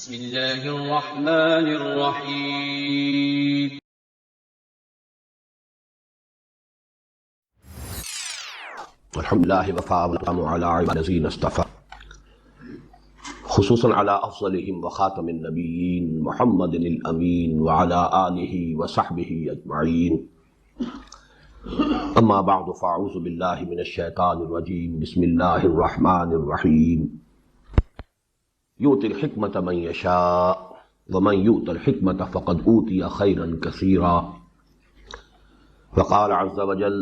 بسم اللہ الرحمن الرحیم۔ الحمد لله وفا والسلام على عباد الذين اصطفى خصوصا على افضلهم وخاتم النبيين محمد الامين وعلى اله وصحبه اجمعين، اما بعد فاعوذ بالله من الشيطان الرجيم، بسم الله الرحمن الرحيم، يؤتي الحكمة من يشاء ومن يؤت الحكمة فقد أوتي خيرا كثيرا، وقال عز وجل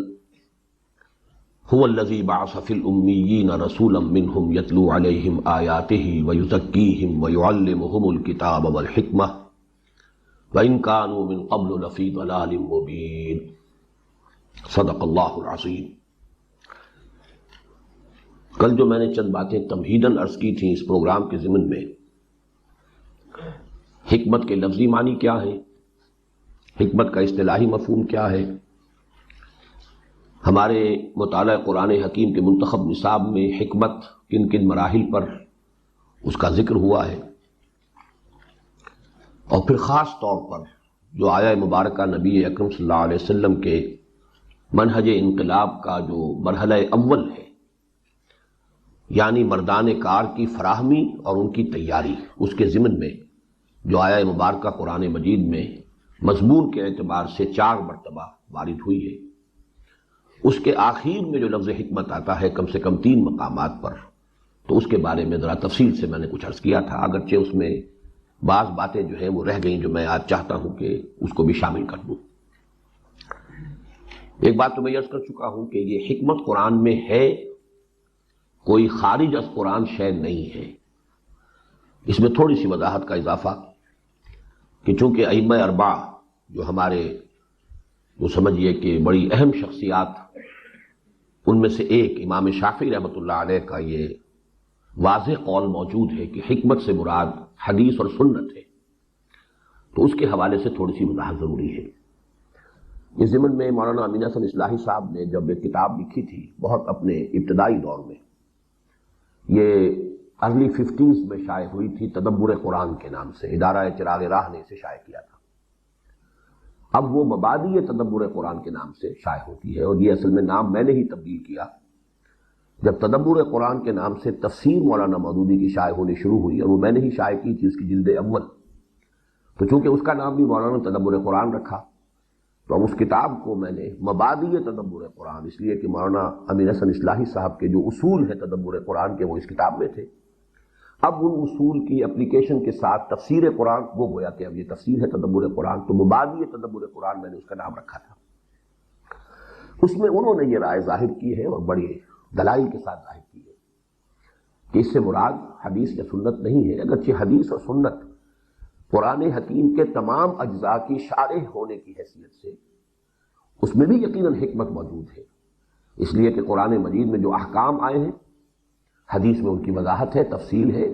هو الذي بعث في الأميين رسولا منهم يتلو عليهم آياته ويزكيهم ويعلمهم الكتاب والحكمة وإن كانوا من قبل لفي ضلال مبين، صدق اللہ العظیم۔ کل جو میں نے چند باتیں تمہیداً عرض کی تھیں اس پروگرام کے ضمن میں، حکمت کے لفظی معنی کیا ہے، حکمت کا اصطلاحی مفہوم کیا ہے، ہمارے مطالعہ قرآن حکیم کے منتخب نصاب میں حکمت کن کن مراحل پر اس کا ذکر ہوا ہے، اور پھر خاص طور پر جو آیہ مبارکہ نبی اکرم صلی اللہ علیہ وسلم کے منہج انقلاب کا جو مرحلہ اول ہے، یعنی مردان کار کی فراہمی اور ان کی تیاری، اس کے ضمن میں جو آیہ مبارکہ قرآن مجید میں مضمون کے اعتبار سے 4 مرتبہ وارد ہوئی ہے، اس کے آخر میں جو لفظ حکمت آتا ہے کم سے کم 3 مقامات پر، تو اس کے بارے میں ذرا تفصیل سے میں نے کچھ عرض کیا تھا، اگرچہ اس میں بعض باتیں جو ہیں وہ رہ گئیں جو میں آج چاہتا ہوں کہ اس کو بھی شامل کر دوں۔ ایک بات تو میں عرض کر چکا ہوں کہ یہ حکمت قرآن میں ہے، کوئی خارج از قرآن شے نہیں ہے۔ اس میں تھوڑی سی وضاحت کا اضافہ کہ چونکہ ائمہ 4 جو ہمارے جو سمجھیے کہ بڑی اہم شخصیات، ان میں سے ایک امام شافعی رحمۃ اللہ علیہ کا یہ واضح قول موجود ہے کہ حکمت سے مراد حدیث اور سنت ہے، تو اس کے حوالے سے تھوڑی سی وضاحت ضروری ہے۔ اس ضمن میں مولانا امین حسن اصلاحی صاحب نے جب ایک کتاب لکھی تھی بہت اپنے ابتدائی دور میں، یہ ارلی 50s میں شائع ہوئی تھی، تدبر قرآن کے نام سے ادارہ چراغ راہ نے اسے شائع کیا تھا۔ اب وہ مبادئ تدبر قرآن کے نام سے شائع ہوتی ہے، اور یہ اصل میں نام میں نے ہی تبدیل کیا جب تدبر قرآن کے نام سے تفسیر مولانا مودودی کی شائع ہونی شروع ہوئی، اور وہ میں نے ہی شائع کی تھی اس کی جلد اول، تو چونکہ اس کا نام بھی مولانا تدبر قرآن رکھا، تو اب اس کتاب کو میں نے مبادئ تدبر قرآن، اس لیے کہ مولانا امین حسن اصلاحی صاحب کے جو اصول ہیں تدبر قرآن کے وہ اس کتاب میں تھے، اب ان اصول کی اپلیکیشن کے ساتھ تفسیر قرآن، وہ گویا کہ اب یہ تفسیر ہے تدبر قرآن، تو مبادئ تدبر قرآن میں نے اس کا نام رکھا تھا۔ اس میں انہوں نے یہ رائے ظاہر کی ہے اور بڑی دلائل کے ساتھ ظاہر کی ہے کہ اس سے مراد حدیث یا سنت نہیں ہے، اگرچہ حدیث اور سنت قرآن حکیم کے تمام اجزاء کی شارح ہونے کی حیثیت سے اس میں بھی یقیناً حکمت موجود ہے، اس لیے کہ قرآن مجید میں جو احکام آئے ہیں حدیث میں ان کی وضاحت ہے، تفصیل ہے۔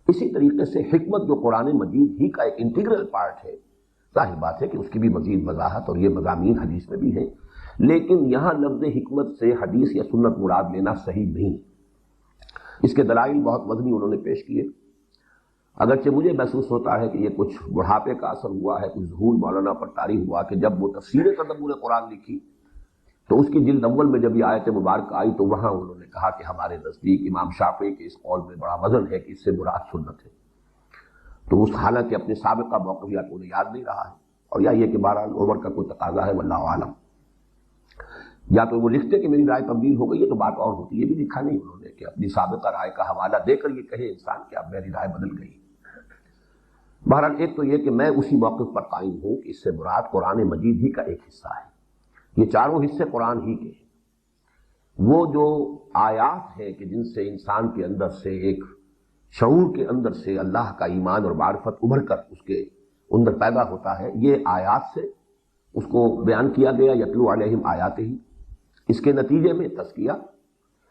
اسی طریقے سے حکمت جو قرآن مجید ہی کا ایک انٹیگرل پارٹ ہے، ظاہر بات ہے کہ اس کی بھی مزید وضاحت اور یہ مضامین حدیث میں بھی ہیں، لیکن یہاں لفظ حکمت سے حدیث یا سنت مراد لینا صحیح نہیں۔ اس کے دلائل بہت وزنی انہوں نے پیش کیے، اگرچہ مجھے محسوس ہوتا ہے کہ یہ کچھ بڑھاپے کا اثر ہوا ہے، کچھ ذہول مولانا پر طاری ہوا کہ جب وہ تفسیر تدبر قرآن لکھی تو اس کی جلد اول میں جب یہ آیت مبارکہ آئی تو وہاں انہوں نے کہا کہ ہمارے نزدیک امام شافعی کے اس قول میں بڑا وزن ہے کہ اس سے مراد سنت ہے، تو اس حالانکہ اپنے سابقہ موقفیات انہیں یاد نہیں رہا ہے، اور یا یہ کہ بہرحال عمر کا کوئی تقاضا ہے واللہ عالم، یا تو وہ لکھتے کہ میری رائے تبدیل ہو گئی ہے تو بات اور ہوتی، یہ بھی لکھا نہیں انہوں نے کہ اپنی سابقہ رائے کا حوالہ دے کر یہ کہے انسان کہ اب میری رائے بدل گئی۔ بہرحال ایک تو یہ کہ میں اسی موقف پر قائم ہوں کہ اس سے مراد قرآن مجید ہی کا ایک حصہ ہے، یہ 4 حصے قرآن ہی کے ہیں، وہ جو آیات ہیں کہ جن سے انسان کے اندر سے ایک شعور کے اندر سے اللہ کا ایمان اور معرفت ابھر کر اس کے اندر پیدا ہوتا ہے، یہ آیات سے اس کو بیان کیا گیا، یتلو علیہم آیاتہ، اس کے نتیجے میں تزکیہ،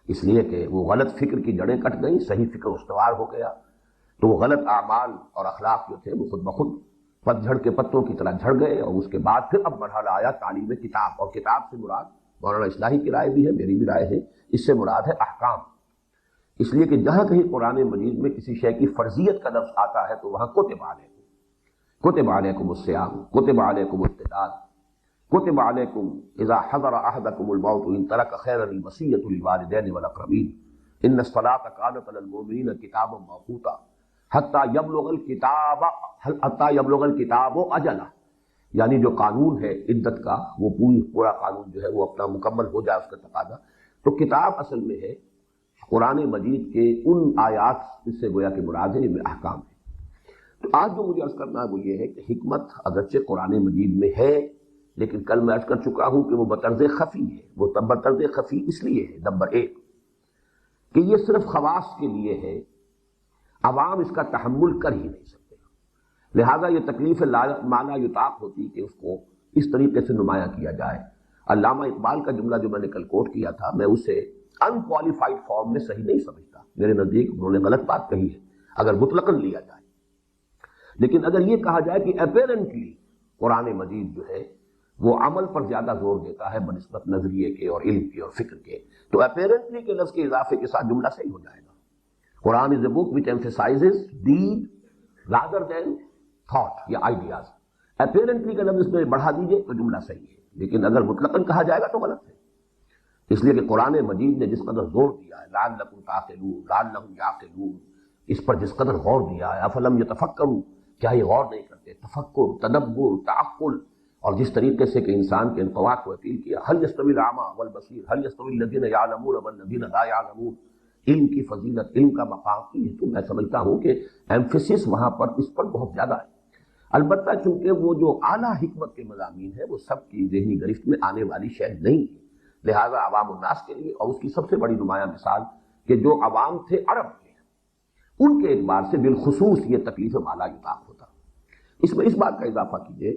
اس لیے کہ وہ غلط فکر کی جڑیں کٹ گئیں، صحیح فکر استوار ہو گیا، تو وہ غلط اعمال اور اخلاق جو تھے وہ خود بخود پت جھڑ کے پتوں کی طرح جھڑ گئے، اور اس کے بعد پھر اب مرحلہ آیا تعلیم کتاب، اور کتاب سے مراد مولانا اصلاحی کی رائے بھی ہے، میری بھی رائے ہے، اس سے مراد ہے احکام، اس لیے کہ جہاں کہیں قرآن مجید میں کسی شے کی فرضیت کا لفظ آتا ہے تو وہاں کتب علیکم الصیام، کتب علیکم القتال، کتب علیکم اذا حضر احدکم الموت ان ترک خیرا الوصیۃ للوالدین والاقربین ان الصلاۃ کانت علی المؤمنین کتابا موقوتا حتی یبلغ الکتاب اجلہ، یعنی جو قانون ہے عدت کا وہ پورا قانون جو ہے وہ اپنا مکمل ہو جائے اس کا تقاضا. تو کتاب اصل میں ہے قرآن مجید کے ان آیات سے گویا کہ مراد ہے، ان میں احکام ہے. تو آج جو مجھے عرض کرنا ہے وہ یہ ہے کہ حکمت اگرچہ قرآن مجید میں ہے، لیکن کل میں عرض کر چکا ہوں کہ وہ بطرز خفی ہے. وہ بطرز خفی اس لیے ہے، نمبر ایک کہ یہ صرف خواص کے لیے ہے، عوام اس کا تحمل کر ہی نہیں سکتے، لہذا یہ تکلیف معنی یطاق ہوتی کہ اس کو اس طریقے سے نمایاں کیا جائے. علامہ اقبال کا جملہ جو میں نے کل کوٹ کیا تھا، میں اسے ان کوالیفائڈ فارم میں صحیح نہیں سمجھتا. میرے نزدیک انہوں نے غلط بات کہی ہے اگر مطلقاً لیا جائے. لیکن اگر یہ کہا جائے کہ اپیرنٹلی قرآن مجید جو ہے وہ عمل پر زیادہ زور دیتا ہے بنسبت نظریے کے اور علم کے اور فکر کے، تو اپیرنٹلی کے لفظ کے اضافے کے ساتھ جملہ صحیح ہو جائے گا. قرآن از اے بک which emphasizes deed rather than thought یا ideas. اپیرنٹلی کا لفظ اس میں بڑھا دیجئے تو جملہ صحیح ہے، لیکن اگر مطلقاً کہا جائے گا تو غلط ہے. اس لیے کہ قرآن مجید نے جس قدر زور دیا ہے لعلکم تعقلون، لعلہم یعقلون، اس پر جس قدر غور دیا ہے، افلم یتفکروا، کیا یہ غور نہیں کرتے؟ تفکر، تدبر، تعقل، اور جس طریقے سے کہ انسان کے انقوا کو اپیل کیا، هل يستوي الاعمى والبصير هل يستوي الذين يعلمون والذين لا يعلمون، علم کی فضیلت، علم کا مقام کی، تو میں سمجھتا ہوں کہ ایمفیسس وہاں پر اس پر بہت زیادہ ہے. البتہ چونکہ وہ جو اعلیٰ حکمت کے مضامین ہے وہ سب کی ذہنی گرفت میں آنے والی شے نہیں ہے، لہذا عوام الناس کے لیے، اور اس کی سب سے بڑی نمایاں مثال کہ جو عوام تھے عرب کے، ان کے اعتبار سے بالخصوص یہ تکلیف مالا یطاق ہوتا. اس میں اس بات کا اضافہ کیجئے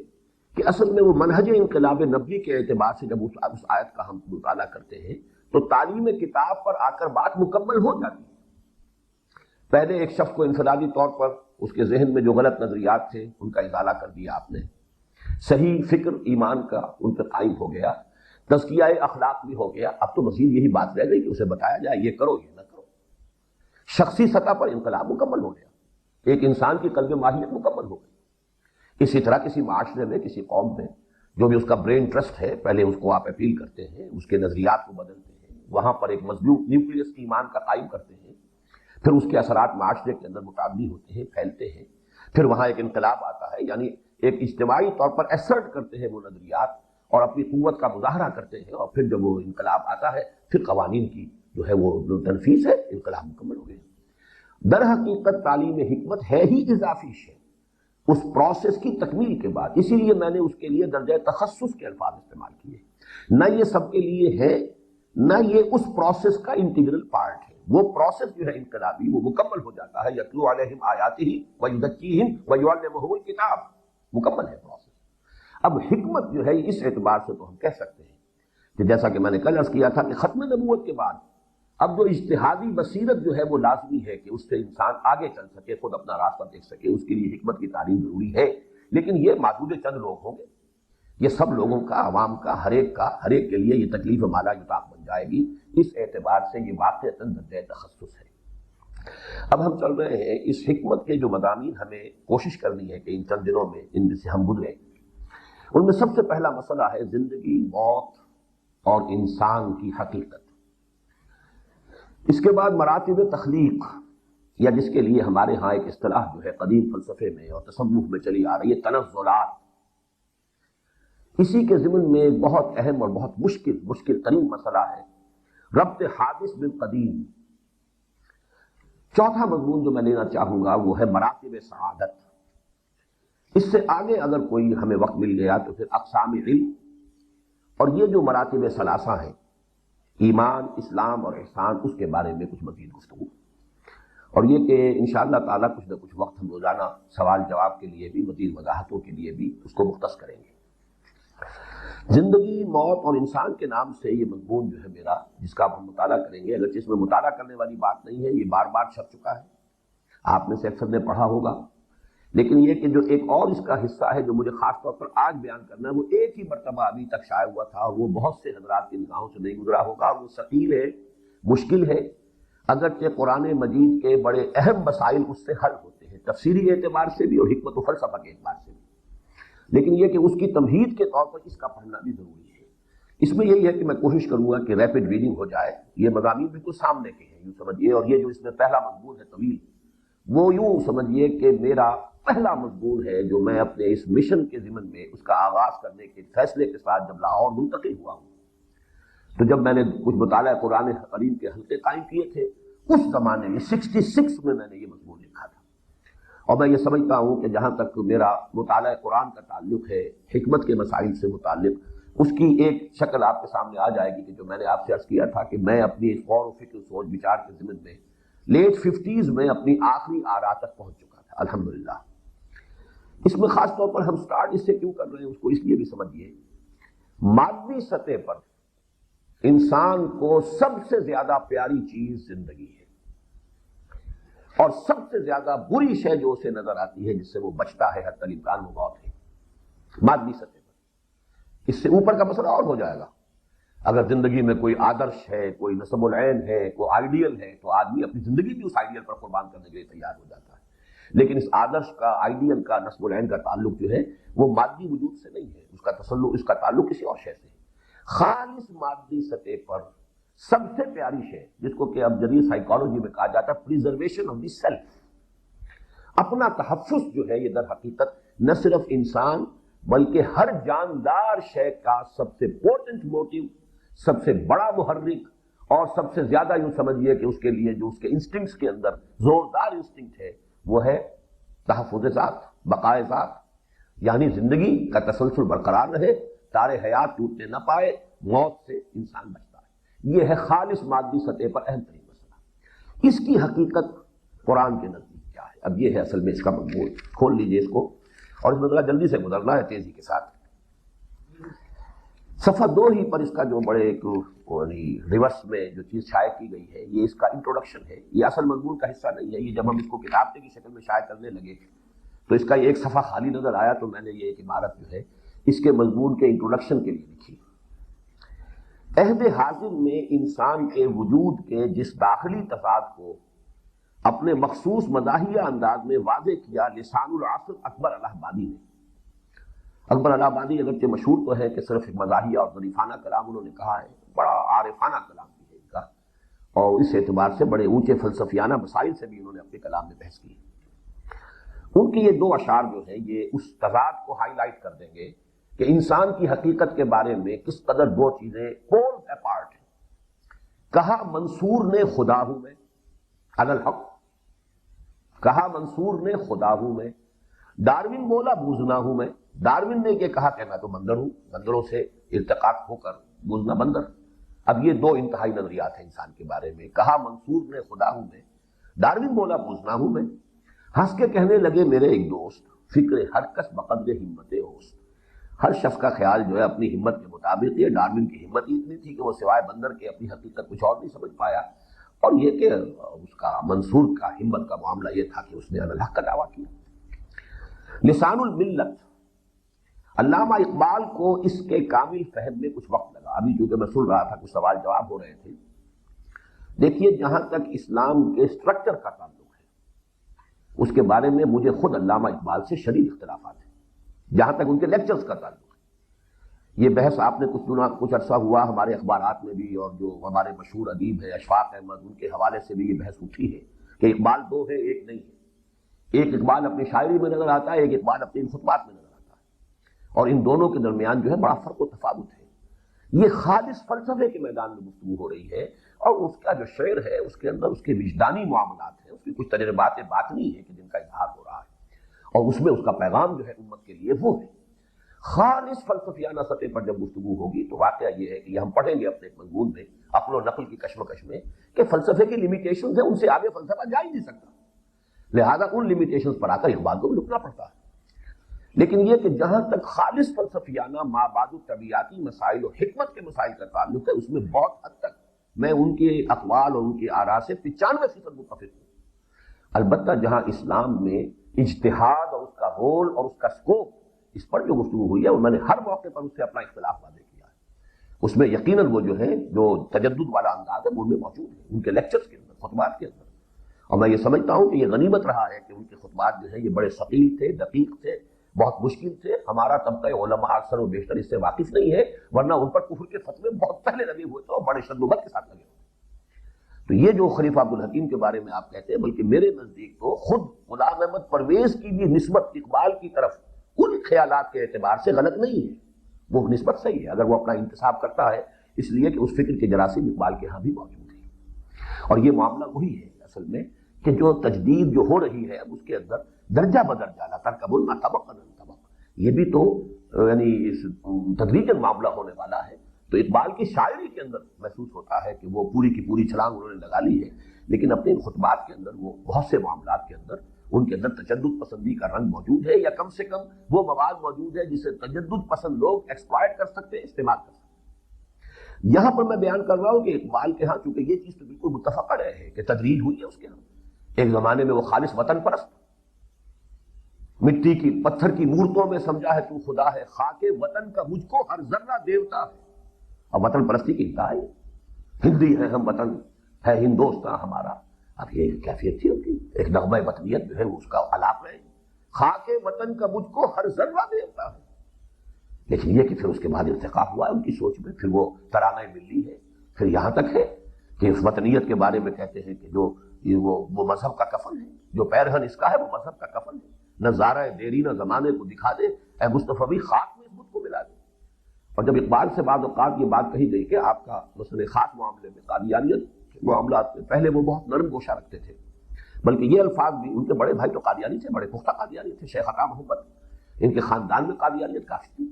کہ اصل میں وہ منہج انقلاب نبوی کے اعتبار سے جب اس آیت کا ہم مطالعہ کرتے ہیں تو تعلیم کتاب پر آ کر بات مکمل ہو جاتی ہے. پہلے ایک شخص کو انفرادی طور پر اس کے ذہن میں جو غلط نظریات تھے ان کا ازالہ کر دیا آپ نے، صحیح فکر ایمان کا ان پہ قائم ہو گیا، تزکیہ اخلاق بھی ہو گیا. اب تو مزید یہی بات رہ گئی کہ اسے بتایا جائے یہ کرو یہ نہ کرو. شخصی سطح پر انقلاب مکمل ہو گیا، ایک انسان کی قلب ماہیت مکمل ہو گئی. اسی طرح کسی معاشرے میں، کسی قوم میں جو بھی اس کا برین ٹرسٹ ہے، پہلے اس کو آپ اپیل کرتے ہیں، اس کے نظریات کو بدلتے ہیں، وہاں پر ایک مضبوط نیوکلیس ایمان کا قائم کرتے ہیں، پھر اس کے اثرات معاشرے کے اندر متعدی ہوتے ہیں، پھیلتے ہیں، پھر وہاں ایک انقلاب آتا ہے، یعنی ایک اجتماعی طور پر ایسرٹ کرتے ہیں وہ نظریات اور اپنی قوت کا مظاہرہ کرتے ہیں، اور پھر جب وہ انقلاب آتا ہے پھر قوانین کی جو ہے وہ تنفیذ ہے، انقلاب مکمل ہو گیا. در حقیقت تعلیم حکمت ہے ہی اضافی شے اس پروسیس کی تکمیل کے بعد. اسی لیے میں نے اس کے لیے درجہ تخصص کے الفاظ استعمال کیے. نہ یہ سب کے لیے ہے، نہ یہ اس پروسیس کا انٹیگرل پارٹ ہے. وہ پروسیس جو ہے انقلابی وہ مکمل ہو جاتا ہے، یتلو علیہم آیاتہ ویزکیہم ویعلمہم الکتاب، مکمل ہے پروسیس. اب حکمت جو ہے اس اعتبار سے تو ہم کہہ سکتے ہیں کہ جیسا کہ میں نے کل عرض کیا تھا کہ ختم نبوت کے بعد اب جو اجتہادی بصیرت جو ہے وہ لازمی ہے کہ اس سے انسان آگے چل سکے، خود اپنا راستہ دیکھ سکے، اس کے لیے حکمت کی تعلیم ضروری ہے. لیکن یہ محدود چند لوگ ہوں گے، یہ سب لوگوں کا، عوام کا، ہر ایک کے لیے یہ تکلیف مالا یطاق بن جائے گی. اس اعتبار سے یہ واقعتاً درجہ تخصص ہے. اب ہم چل رہے ہیں اس حکمت کے جو مضامین ہمیں کوشش کرنی ہے کہ ان چند دنوں میں ان سے ہم گزریں. ان میں سب سے پہلا مسئلہ ہے زندگی، موت اور انسان کی حقیقت. اس کے بعد مراتب تخلیق، یا جس کے لیے ہمارے ہاں ایک اصطلاح جو ہے قدیم فلسفے میں اور تصوف میں چلی آ رہی ہے، تنزلات. اسی کے ضمن میں ایک بہت اہم اور بہت مشکل ترین مسئلہ ہے ربط حادث بالقدیم. چوتھا مضمون جو میں لینا چاہوں گا وہ ہے مراتب سعادت. اس سے آگے اگر کوئی ہمیں وقت مل گیا تو پھر اقسام علم، اور یہ جو مراتب ثلاثہ ہیں، ایمان، اسلام اور احسان، اس کے بارے میں کچھ مزید گفتگو. اور یہ کہ انشاءاللہ تعالیٰ کچھ نہ کچھ وقت ہم روزانہ سوال جواب کے لیے بھی، مزید وضاحتوں کے لیے بھی اس کو مختص کریں گے. زندگی، موت اور انسان کے نام سے یہ مضمون جو ہے میرا، جس کا ہم مطالعہ کریں گے، اگرچہ اس میں مطالعہ کرنے والی بات نہیں ہے، یہ بار بار چھپ چکا ہے، آپ میں سے اکثر نے پڑھا ہوگا، لیکن یہ کہ جو ایک اور اس کا حصہ ہے جو مجھے خاص طور پر آج بیان کرنا ہے، وہ ایک ہی مرتبہ ابھی تک شائع ہوا تھا اور وہ بہت سے حضرات کی نگاہوں سے نہیں گزرا ہوگا، اور وہ ثقیل ہے، مشکل ہے. اگرچہ قرآن مجید کے بڑے اہم مسائل اس سے حل ہوتے ہیں، تفسیری اعتبار سے بھی اور حکمت و فلسفہ کے اعتبار سے بھی، لیکن یہ کہ اس کی تمہید کے طور پر اس کا پڑھنا بھی ضروری ہے۔ اس میں یہی ہے کہ میں کوشش کروں گا کہ ریپڈ ریڈنگ ہو جائے۔ یہ مضامین بالکل سامنے کے ہیں، یوں سمجھیے، اور یہ جو اس میں پہلا مضمون ہے طویل، وہ یوں سمجھیے کہ میرا پہلا مضمون ہے جو میں اپنے اس مشن کے ضمن میں اس کا آغاز کرنے کے فیصلے کے ساتھ جب لاہور منتقل ہوا ہوں، تو جب میں نے کچھ مطالعہ قرآن کریم کے حلقے قائم کیے تھے، اس زمانے میں 66 میں نے یہ مضمون لکھا تھا۔ اور میں یہ سمجھتا ہوں کہ جہاں تک میرا مطالعہ قرآن کا تعلق ہے، حکمت کے مسائل سے متعلق، اس کی ایک شکل آپ کے سامنے آ جائے گی کہ جو میں نے آپ سے عرض کیا تھا کہ میں اپنی غور و فکر سوچ بچار کے ضمن میں لیٹ 50s میں اپنی آخری آراء تک پہنچ چکا تھا الحمدللہ۔ اس میں خاص طور پر ہم سٹارٹ اس سے کیوں کر رہے ہیں، اس کو اس لیے بھی سمجھیے، مادی سطح پر انسان کو سب سے زیادہ پیاری چیز زندگی ہے، اور سب سے زیادہ بری شے جو اسے نظر آتی ہے، جس سے وہ بچتا ہے حتی الامکان، وہ موت ہے مادی سطح پر۔ اس سے اوپر کا مسئلہ اور ہو جائے گا۔ اگر زندگی میں کوئی آدرش ہے، کوئی نصب العین ہے، کوئی آئیڈیل ہے، تو آدمی اپنی زندگی بھی اس آئیڈیل پر قربان کرنے کے لیے تیار ہو جاتا ہے۔ لیکن اس آدرش کا، آئیڈیل کا، نصب العین کا تعلق جو ہے وہ مادی وجود سے نہیں ہے، اس کا تسلق، اس کا تعلق کسی اور شے سے ہے۔ خالص مادی سطح پر سب سے پیاری شے، جس کو کہ اب جدید سائیکالوجی میں کہا جاتا ہے پریزرویشن آف دی سیلف، اپنا تحفظ جو ہے، یہ در حقیقت نہ صرف انسان بلکہ ہر جاندار شے کا سب سے پورٹنٹ موٹیو، سب سے بڑا محرک، اور سب سے زیادہ یوں سمجھیے کہ اس کے لیے جو اس کے انسٹنکٹس کے اندر زوردار انسٹنکٹ ہے، وہ ہے تحفظ ذات، بقائے ذات، یعنی زندگی کا تسلسل برقرار رہے، تار حیات ٹوٹنے نہ پائے، موت سے انسان بچتا ہے۔ یہ ہے خالص مادی سطح پر اہم ترین مسئلہ۔ اس کی حقیقت قرآن کے نزدیک کیا ہے؟ اب یہ ہے اصل میں اس کا مضمون۔ کھول لیجئے اس کو، اور اس میں ذرا جلدی سے گزرنا ہے تیزی کے ساتھ۔ صفحہ 2 ہی پر اس کا جو بڑے ایک ریورس میں جو چیز شائع کی گئی ہے، یہ اس کا انٹروڈکشن ہے، یہ اصل مضمون کا حصہ نہیں ہے۔ یہ جب ہم اس کو کتابے کی شکل میں شائع کرنے لگے تو اس کا ایک صفحہ خالی نظر آیا، تو میں نے یہ ایک عبارت جو ہے اس کے مضمون کے انٹروڈکشن کے لیے لکھی۔ عہد حاضر میں انسان کے وجود کے جس داخلی تضاد کو اپنے مخصوص مزاحیہ انداز میں واضح کیا لسان العصر اکبر الہ آبادی نے۔ اکبر الہ آبادی اگرچہ مشہور تو ہے کہ صرف ایک مزاحیہ اور ظریفانہ کلام انہوں نے کہا ہے، بڑا عارفانہ کلام بھی ہے ان کا، اور اس اعتبار سے بڑے اونچے فلسفیانہ مسائل سے بھی انہوں نے اپنے کلام میں بحث کی۔ ان کے یہ 2 اشعار جو ہیں یہ اس تضاد کو ہائی لائٹ کر دیں گے کہ انسان کی حقیقت کے بارے میں کس قدر 2 چیزیں پولز اپارٹ ہیں۔ کہا منصور نے خدا ہوں میں، علی الحق، کہا منصور نے خدا ہوں میں، ڈارون بولا بوزنا ہوں میں۔ ڈارون نے یہ کہا کہ میں تو بندر ہوں، بندروں سے ارتقاء ہو کر بوزنا بندر۔ اب یہ 2 انتہائی نظریات ہیں انسان کے بارے میں۔ کہا منصور نے خدا ہوں میں، ڈارون بولا بوزنا ہوں میں۔ ہنس کے کہنے لگے میرے ایک دوست، فکر ہر کس بقدر ہمت اوست۔ ہر شخص کا خیال جو ہے اپنی ہمت کے مطابق، یہ ڈارون کی ہمت ہی اتنی تھی کہ وہ سوائے بندر کے اپنی حقیقت کچھ اور نہیں سمجھ پایا، اور یہ کہ اس کا منصور کا ہمت کا معاملہ یہ تھا کہ اس نے الحق کا دعویٰ کیا۔ لسان الملت، علامہ اقبال کو اس کے کامل فہم میں کچھ وقت لگا۔ ابھی چونکہ میں سن رہا تھا کچھ سوال جواب ہو رہے تھے۔ دیکھیے، جہاں تک اسلام کے اسٹرکچر کا تعلق ہے، اس کے بارے میں مجھے خود علامہ اقبال سے شدید اختلافات ہیں۔ جہاں تک ان کے لیکچرز کا تعلق ہے، یہ بحث آپ نے کچھ عرصہ ہوا ہمارے اخبارات میں بھی، اور جو ہمارے مشہور ادیب ہیں اشفاق احمد، ان کے حوالے سے بھی یہ بحث اٹھی ہے کہ اقبال 2 ہے، ایک نہیں ہے۔ ایک اقبال اپنی شاعری میں نظر آتا ہے، ایک اقبال اپنے خطبات میں نظر آتا ہے، اور ان دونوں کے درمیان جو ہے بڑا فرق و تفاوت ہے۔ یہ خالص فلسفے کے میدان میں گفتگو ہو رہی ہے، اور اس کا جو شعر ہے اس کے اندر اس کے وجدانی معاملات ہیں، اس کی کچھ تجربات باطنی ہیں کہ جن کا اظہار ہو رہا ہے، اور اس میں اس کا پیغام جو ہے امت کے لیے وہ ہے۔ خالص فلسفیانہ سطح پر جب گفتگو ہوگی تو واقعہ یہ ہے کہ یہ ہم پڑھیں گے اپنے مضمون میں عقل و نقل کی کشمکش میں کہ فلسفے کی لمیٹیشنز ہیں، ان سے آگے فلسفہ جا ہی نہیں سکتا، لہذا ان لمیٹیشنز پر آ کر اقبال کو بھی رکنا پڑتا ہے۔ لیکن یہ کہ جہاں تک خالص فلسفیانہ مابعد طبیعیاتی مسائل و حکمت کے مسائل کا تعلق ہے، اس میں بہت حد تک میں ان کے اقوال اور ان کی آراء سے 95% متفق ہوں۔ البتہ جہاں اسلام میں اجتہاد اور اس کا رول اور اس کا سکوپ، اس پر جو گفتگو ہوئی ہے، اور میں نے ہر موقع پر اس سے اپنا اختلاف واضح کیا ہے، اس میں یقیناً وہ جو ہے جو تجدد والا انداز ہے وہ ان میں موجود ہے، ان کے لیکچرز کے اندر خطبات کے اندر. اور میں یہ سمجھتا ہوں کہ یہ غنیمت رہا ہے کہ ان کے خطبات جو ہیں یہ بڑے ثقیل تھے، دقیق تھے، بہت مشکل تھے. ہمارا طبقہ علماء اکثر و بیشتر اس سے واقف نہیں ہے، ورنہ ان پر کفر کے فتوے بہت پہلے لگے ہوئے تھے اور بڑے شد و بد کے ساتھ لگے ہوئے. تو یہ جو خلیفہ عبدالحکیم کے بارے میں آپ کہتے ہیں، بلکہ میرے نزدیک تو خود غلام احمد پرویز کی بھی نسبت اقبال کی طرف ان خیالات کے اعتبار سے غلط نہیں ہے، وہ نسبت صحیح ہے اگر وہ اپنا انتصاب کرتا ہے، اس لیے کہ اس فکر کے جراثیم اقبال کے ہاں بھی موجود ہیں. اور یہ معاملہ وہی ہے اصل میں کہ جو تجدید جو ہو رہی ہے اب اس کے اندر درجہ بدرجہ لا ترکبن طبقا عن طبق، یہ بھی تو یعنی تدریجاً معاملہ ہونے والا ہے. تو اقبال کی شاعری کے اندر محسوس ہوتا ہے کہ وہ پوری کی پوری چھلانگ انہوں نے لگا لی ہے، لیکن اپنے خطبات کے اندر وہ بہت سے معاملات کے اندر ان کے اندر تجدد پسندی کا رنگ موجود ہے، یا کم سے کم وہ مواد موجود ہے جسے تجدد پسند لوگ ایکسپلائٹ کر سکتے ہیں، استعمال کر سکتے ہیں. یہاں پر میں بیان کر رہا ہوں کہ اقبال کے ہاں چونکہ یہ چیز تو بالکل متفق ہے کہ تدریج ہوئی ہے اس کے ہاں. ایک زمانے میں وہ خالص وطن پرست، مٹی کی پتھر کی مورتوں میں سمجھا ہے تو خدا ہے، خاک وطن کا مجھ کو ہر ذرہ دیوتا ہے. اب وطن پرستی کی انتہا ہے، ہندی ہے ہم، وطن ہے ہندوستان ہمارا. اب یہ کیفیت تھی ان کی، ایک نغمہ وطنیت جو ہے وہ اس کا آلاپ ہے، خاک وطن کا مجھ کو ہر ذرہ دیوتا ہے. لیکن یہ کہ پھر اس کے بعد ارتقا ہوا ہے ان کی سوچ میں، پھر وہ ترانہ ملی ہے، پھر یہاں تک ہے کہ اس وطنیت کے بارے میں کہتے ہیں کہ جو وہ مذہب کا کفن ہے، جو پیرہن اس کا ہے وہ مذہب کا کفن ہے. نہ زارہ دیری نہ زمانے کو دکھا دے، اے مصطفی خاک میں اس بت کو ملا دے. اور جب اقبال سے بعض اوقات یہ بات کہی گئی کہ آپ کا مثلا خاص معاملے میں قادیانیت کے معاملات میں پہلے وہ بہت نرم گوشہ رکھتے تھے، بلکہ یہ الفاظ بھی، ان کے بڑے بھائی تو قادیانی تھے، بڑے پختہ قادیانی تھے، شیخ عطا محمد، ان کے خاندان میں قادیانیت کافی تھی.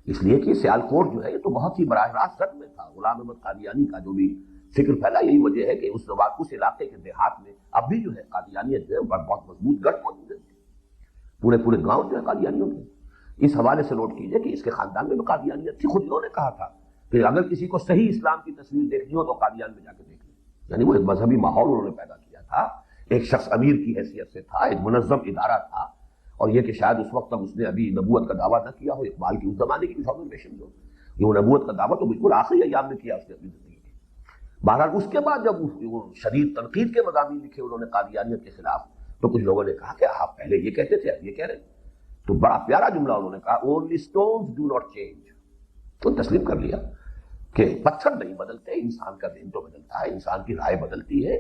اس لیے کہ سیالکوٹ جو ہے یہ تو بہت ہی براہ راست رد میں تھا. غلام احمد قادیانی کا جو بھی فکر پھیلا، یہی وجہ ہے کہ اس علاقے کے دیہات میں اب بھی جو ہے قادیانیت جو ہے بہت مضبوط گڑھ موجود ہے، پورے گاؤں جو ہے قادیانیوں کے. اس حوالے سے نوٹ کیجئے کہ اس کے خاندان میں بھی قادیانیت تھی. خود انہوں نے کہا تھا کہ اگر کسی کو صحیح اسلام کی تصویر دیکھنی ہو تو قادیان میں جا کے دیکھ لیں. یعنی وہ ایک مذہبی ماحول انہوں نے پیدا کیا تھا، ایک شخص امیر کی حیثیت سے تھا، ایک منظم ادارہ تھا. اور یہ کہ شاید اس وقت تک اس نے ابھی نبوت کا دعویٰ نہ کیا ہو، اقبال کی اس زمانے کی انفارمیشن جو یہ وہ نبوت کا دعویٰ تو بالکل آخری ایام میں کیا اس نے اپنی زندگی کے. بہرحال اس کے بعد جب وہ شدید تنقید کے مضامین لکھے انہوں نے قادیانیت کے خلاف، تو کچھ لوگوں نے کہا کہ آپ پہلے یہ کہتے تھے اب یہ کہہ رہے ہیں. تو بڑا پیارا جملہ انہوں نے کہا، only stones do not change. تو تسلیم کر لیا کہ پتھر نہیں بدلتے، انسان کا ذہن تو بدلتا ہے، انسان کی رائے بدلتی ہے،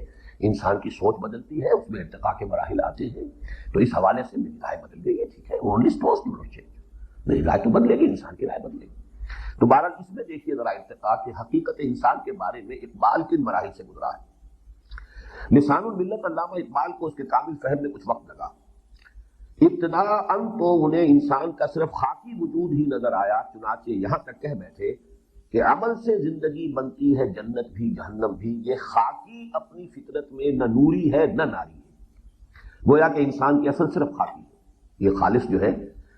انسان کی سوچ بدلتی ہے، اس میں ارتقاء کے مراحل آتے ہیں. تو اس حوالے سے میری رائے بدل گئی ہے، ٹھیک ہے، only stones do not change. میری رائے تو بدلے گی، انسان کی رائے بدلے گی. تو بہرحال اس میں دیکھیے ذرا ارتقاء کہ حقیقت انسان کے بارے میں اقبال کن مراحل سے گزرا ہے. لسان الملت علامہ اقبال کو اس کے کامل فہم میں کچھ وقت لگا. ابتداءً تو انہیں انسان کا صرف خاکی وجود ہی نظر آیا، چنانچہ یہاں تک کہہ بیٹھے کہ عمل سے زندگی بنتی ہے جنت بھی جہنم بھی. یہ خاکی اپنی فطرت میں نہ نوری ہے نہ ناری ہے. گویا کہ انسان کی اصل صرف خاکی ہے. یہ خالص جو ہے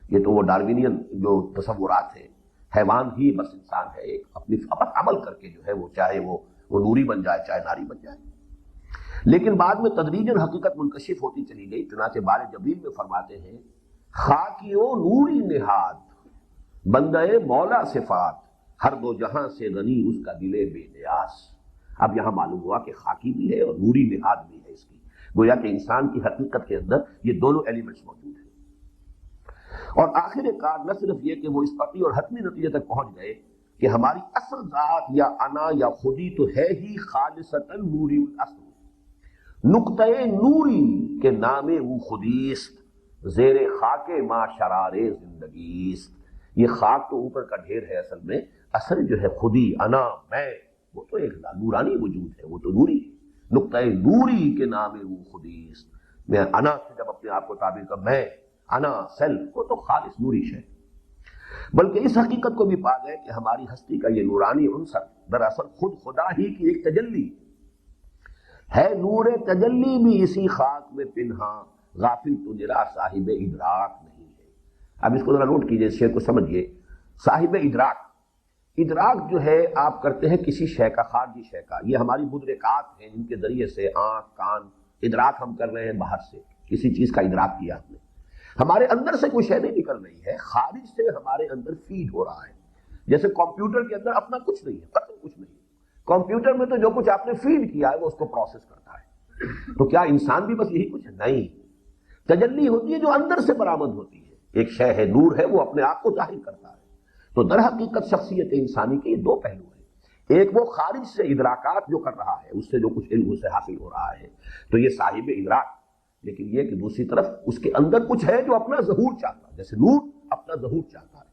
یہ تو وہ ڈاروینین جو تصورات ہیں، حیوان ہی بس انسان ہے، ایک اپنی عمل کر کے جو ہے وہ چاہے وہ نوری بن جائے چاہے ناری بن جائے. لیکن بعد میں تدریجاً حقیقت منکشف ہوتی چلی گئی. چنانچہ بار جبریل میں فرماتے ہیں، خاکیو نوری نہاد بندہ مولا صفات، ہر دو جہاں سے غنی اس کا دل بے نیاز. اب یہاں معلوم ہوا کہ خاکی بھی ہے اور نوری نہاد بھی ہے اس کی. گویا کہ انسان کی حقیقت کے اندر یہ دونوں ایلیمنٹس موجود ہیں. اور آخر کار نہ صرف یہ کہ وہ اس قطعی اور حتمی نتیجے تک پہنچ گئے کہ ہماری اصل ذات یا انا یا خودی تو ہے ہی خالصتاً نوری الاصل، نقطۂ نوری کے نام وہ خودیست، زیر خاک ما شرار زندگیست. یہ خاک تو اوپر کا ڈھیر ہے، اصل میں اصل جو ہے خودی انا میں وہ تو ایک نورانی وجود ہے، وہ تو نوری ہے. نقطۂ نوری کے نام وہ خودیست. میں انا سے جب اپنے آپ کو تعبیر کر، میں انا سیلف کو تو خالص نوری ہے. بلکہ اس حقیقت کو بھی پا گئے کہ ہماری ہستی کا یہ نورانی عنصر دراصل خود خدا ہی کی ایک تجلی ہے. نور تجلی بھی اسی خاک میں پنہاں، غافل تو نرا صاحب ادراک نہیں ہے. اب اس کو ذرا نوٹ کیجئے، اس شعر کو سمجھیے. صاحب ادراک، ادراک جو ہے آپ کرتے ہیں کسی شے کا، خارجی شے کا. یہ ہماری مدرکات ہیں جن کے ذریعے سے آنکھ کان ادراک ہم کر رہے ہیں. باہر سے کسی چیز کا ادراک کیا ہم نے، ہمارے اندر سے کوئی شے نہیں نکل رہی ہے، خارج سے ہمارے اندر فیڈ ہو رہا ہے. جیسے کمپیوٹر کے اندر اپنا کچھ نہیں ہے، قطعاً کچھ نہیں ہے. کمپیوٹر میں تو جو کچھ آپ نے فیڈ کیا ہے وہ اس کو پروسیس کرتا ہے. تو کیا انسان بھی بس یہی کچھ ہے؟ نہیں، تجلی ہوتی ہے جو اندر سے برآمد ہوتی ہے۔ ایک شے ہے، نور ہے، وہ اپنے آپ کو ظاہر کرتا ہے۔ تو در حقیقت شخصیت انسانی کے یہ دو پہلو ہیں، ایک وہ خارج سے ادراکات جو کر رہا ہے، اس سے جو کچھ علم اسے حاصل ہو رہا ہے، تو یہ صاحب ادراک، لیکن یہ کہ دوسری طرف اس کے اندر کچھ ہے جو اپنا ظہور چاہتا ہے، جیسے نور اپنا ظہور چاہتا ہے،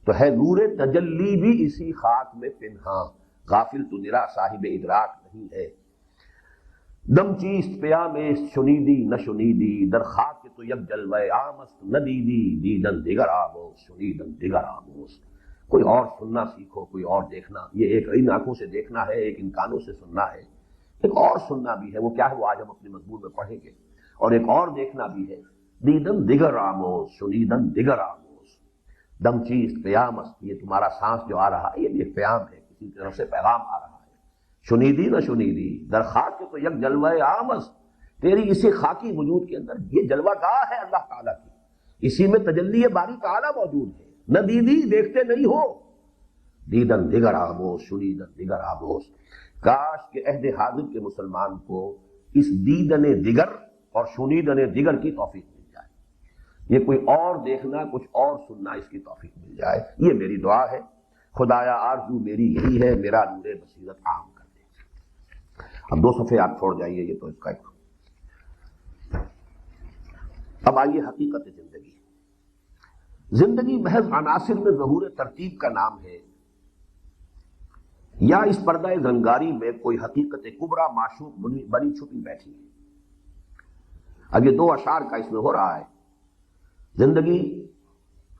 تو ہے نور تجلی بھی اسی خاک میں پنہاں، غافل تو نرا صاحب ادراک نہیں ہے۔ دم چیست پیام است شنیدی نہ شنیدی، در خاک تو یک جلوہ عام است نہ دیدی، دیدن دیگر آموز شنیدن دیگر آموز۔ کوئی اور سننا سیکھو، کوئی اور دیکھنا، یہ ایک ان آنکھوں سے دیکھنا ہے، ایک ان کانوں سے سننا ہے، ایک اور سننا بھی ہے، وہ کیا ہے وہ آج ہم اپنے مضمون میں پڑھیں گے، اور ایک اور دیکھنا بھی ہے، دیدن دیگر آموز شنیدن دیگر آموز۔ دم چیست پیام است، یہ تمہارا سانس جو آ رہا ہے یہ بھی ایک پیام ہے، کسی طرف سے پیغام آ رہا ہے۔ شنیدی نہ شنیدی، در خاک تو یک جلوہ عام است، تیری اسی خاکی وجود کے اندر یہ جلوہ گاہ ہے اللہ تعالیٰ کی، اسی میں تجلی باری تعالیٰ موجود ہے۔ نہ دیدی، دیکھتے نہیں ہو، دیدن دیگر آموز شنیدن دیگر آموز۔ کاش کہ عہد حاضر کے مسلمان کو اس دیدن دیگر اور شنیدن دیگر کی توفیق مل جائے، یہ کوئی اور دیکھنا، کچھ اور سننا، اس کی توفیق مل جائے، یہ میری دعا ہے۔ خدایا آرزو میری یہی ہے، میرا نور بصیرت عام کر دے۔ اب 2 صفحے آپ چھوڑ جائیے، یہ تو اس کا ایک۔ اب آئیے حقیقت زندگی۔ زندگی محض عناصر میں ظہور ترتیب کا نام ہے، یا اس پردہ زنگاری میں کوئی حقیقت کبریٰ معشوق بنی چھپی بیٹھی ہے؟ اب یہ 2 اشعار کا اس میں ہو رہا ہے۔ زندگی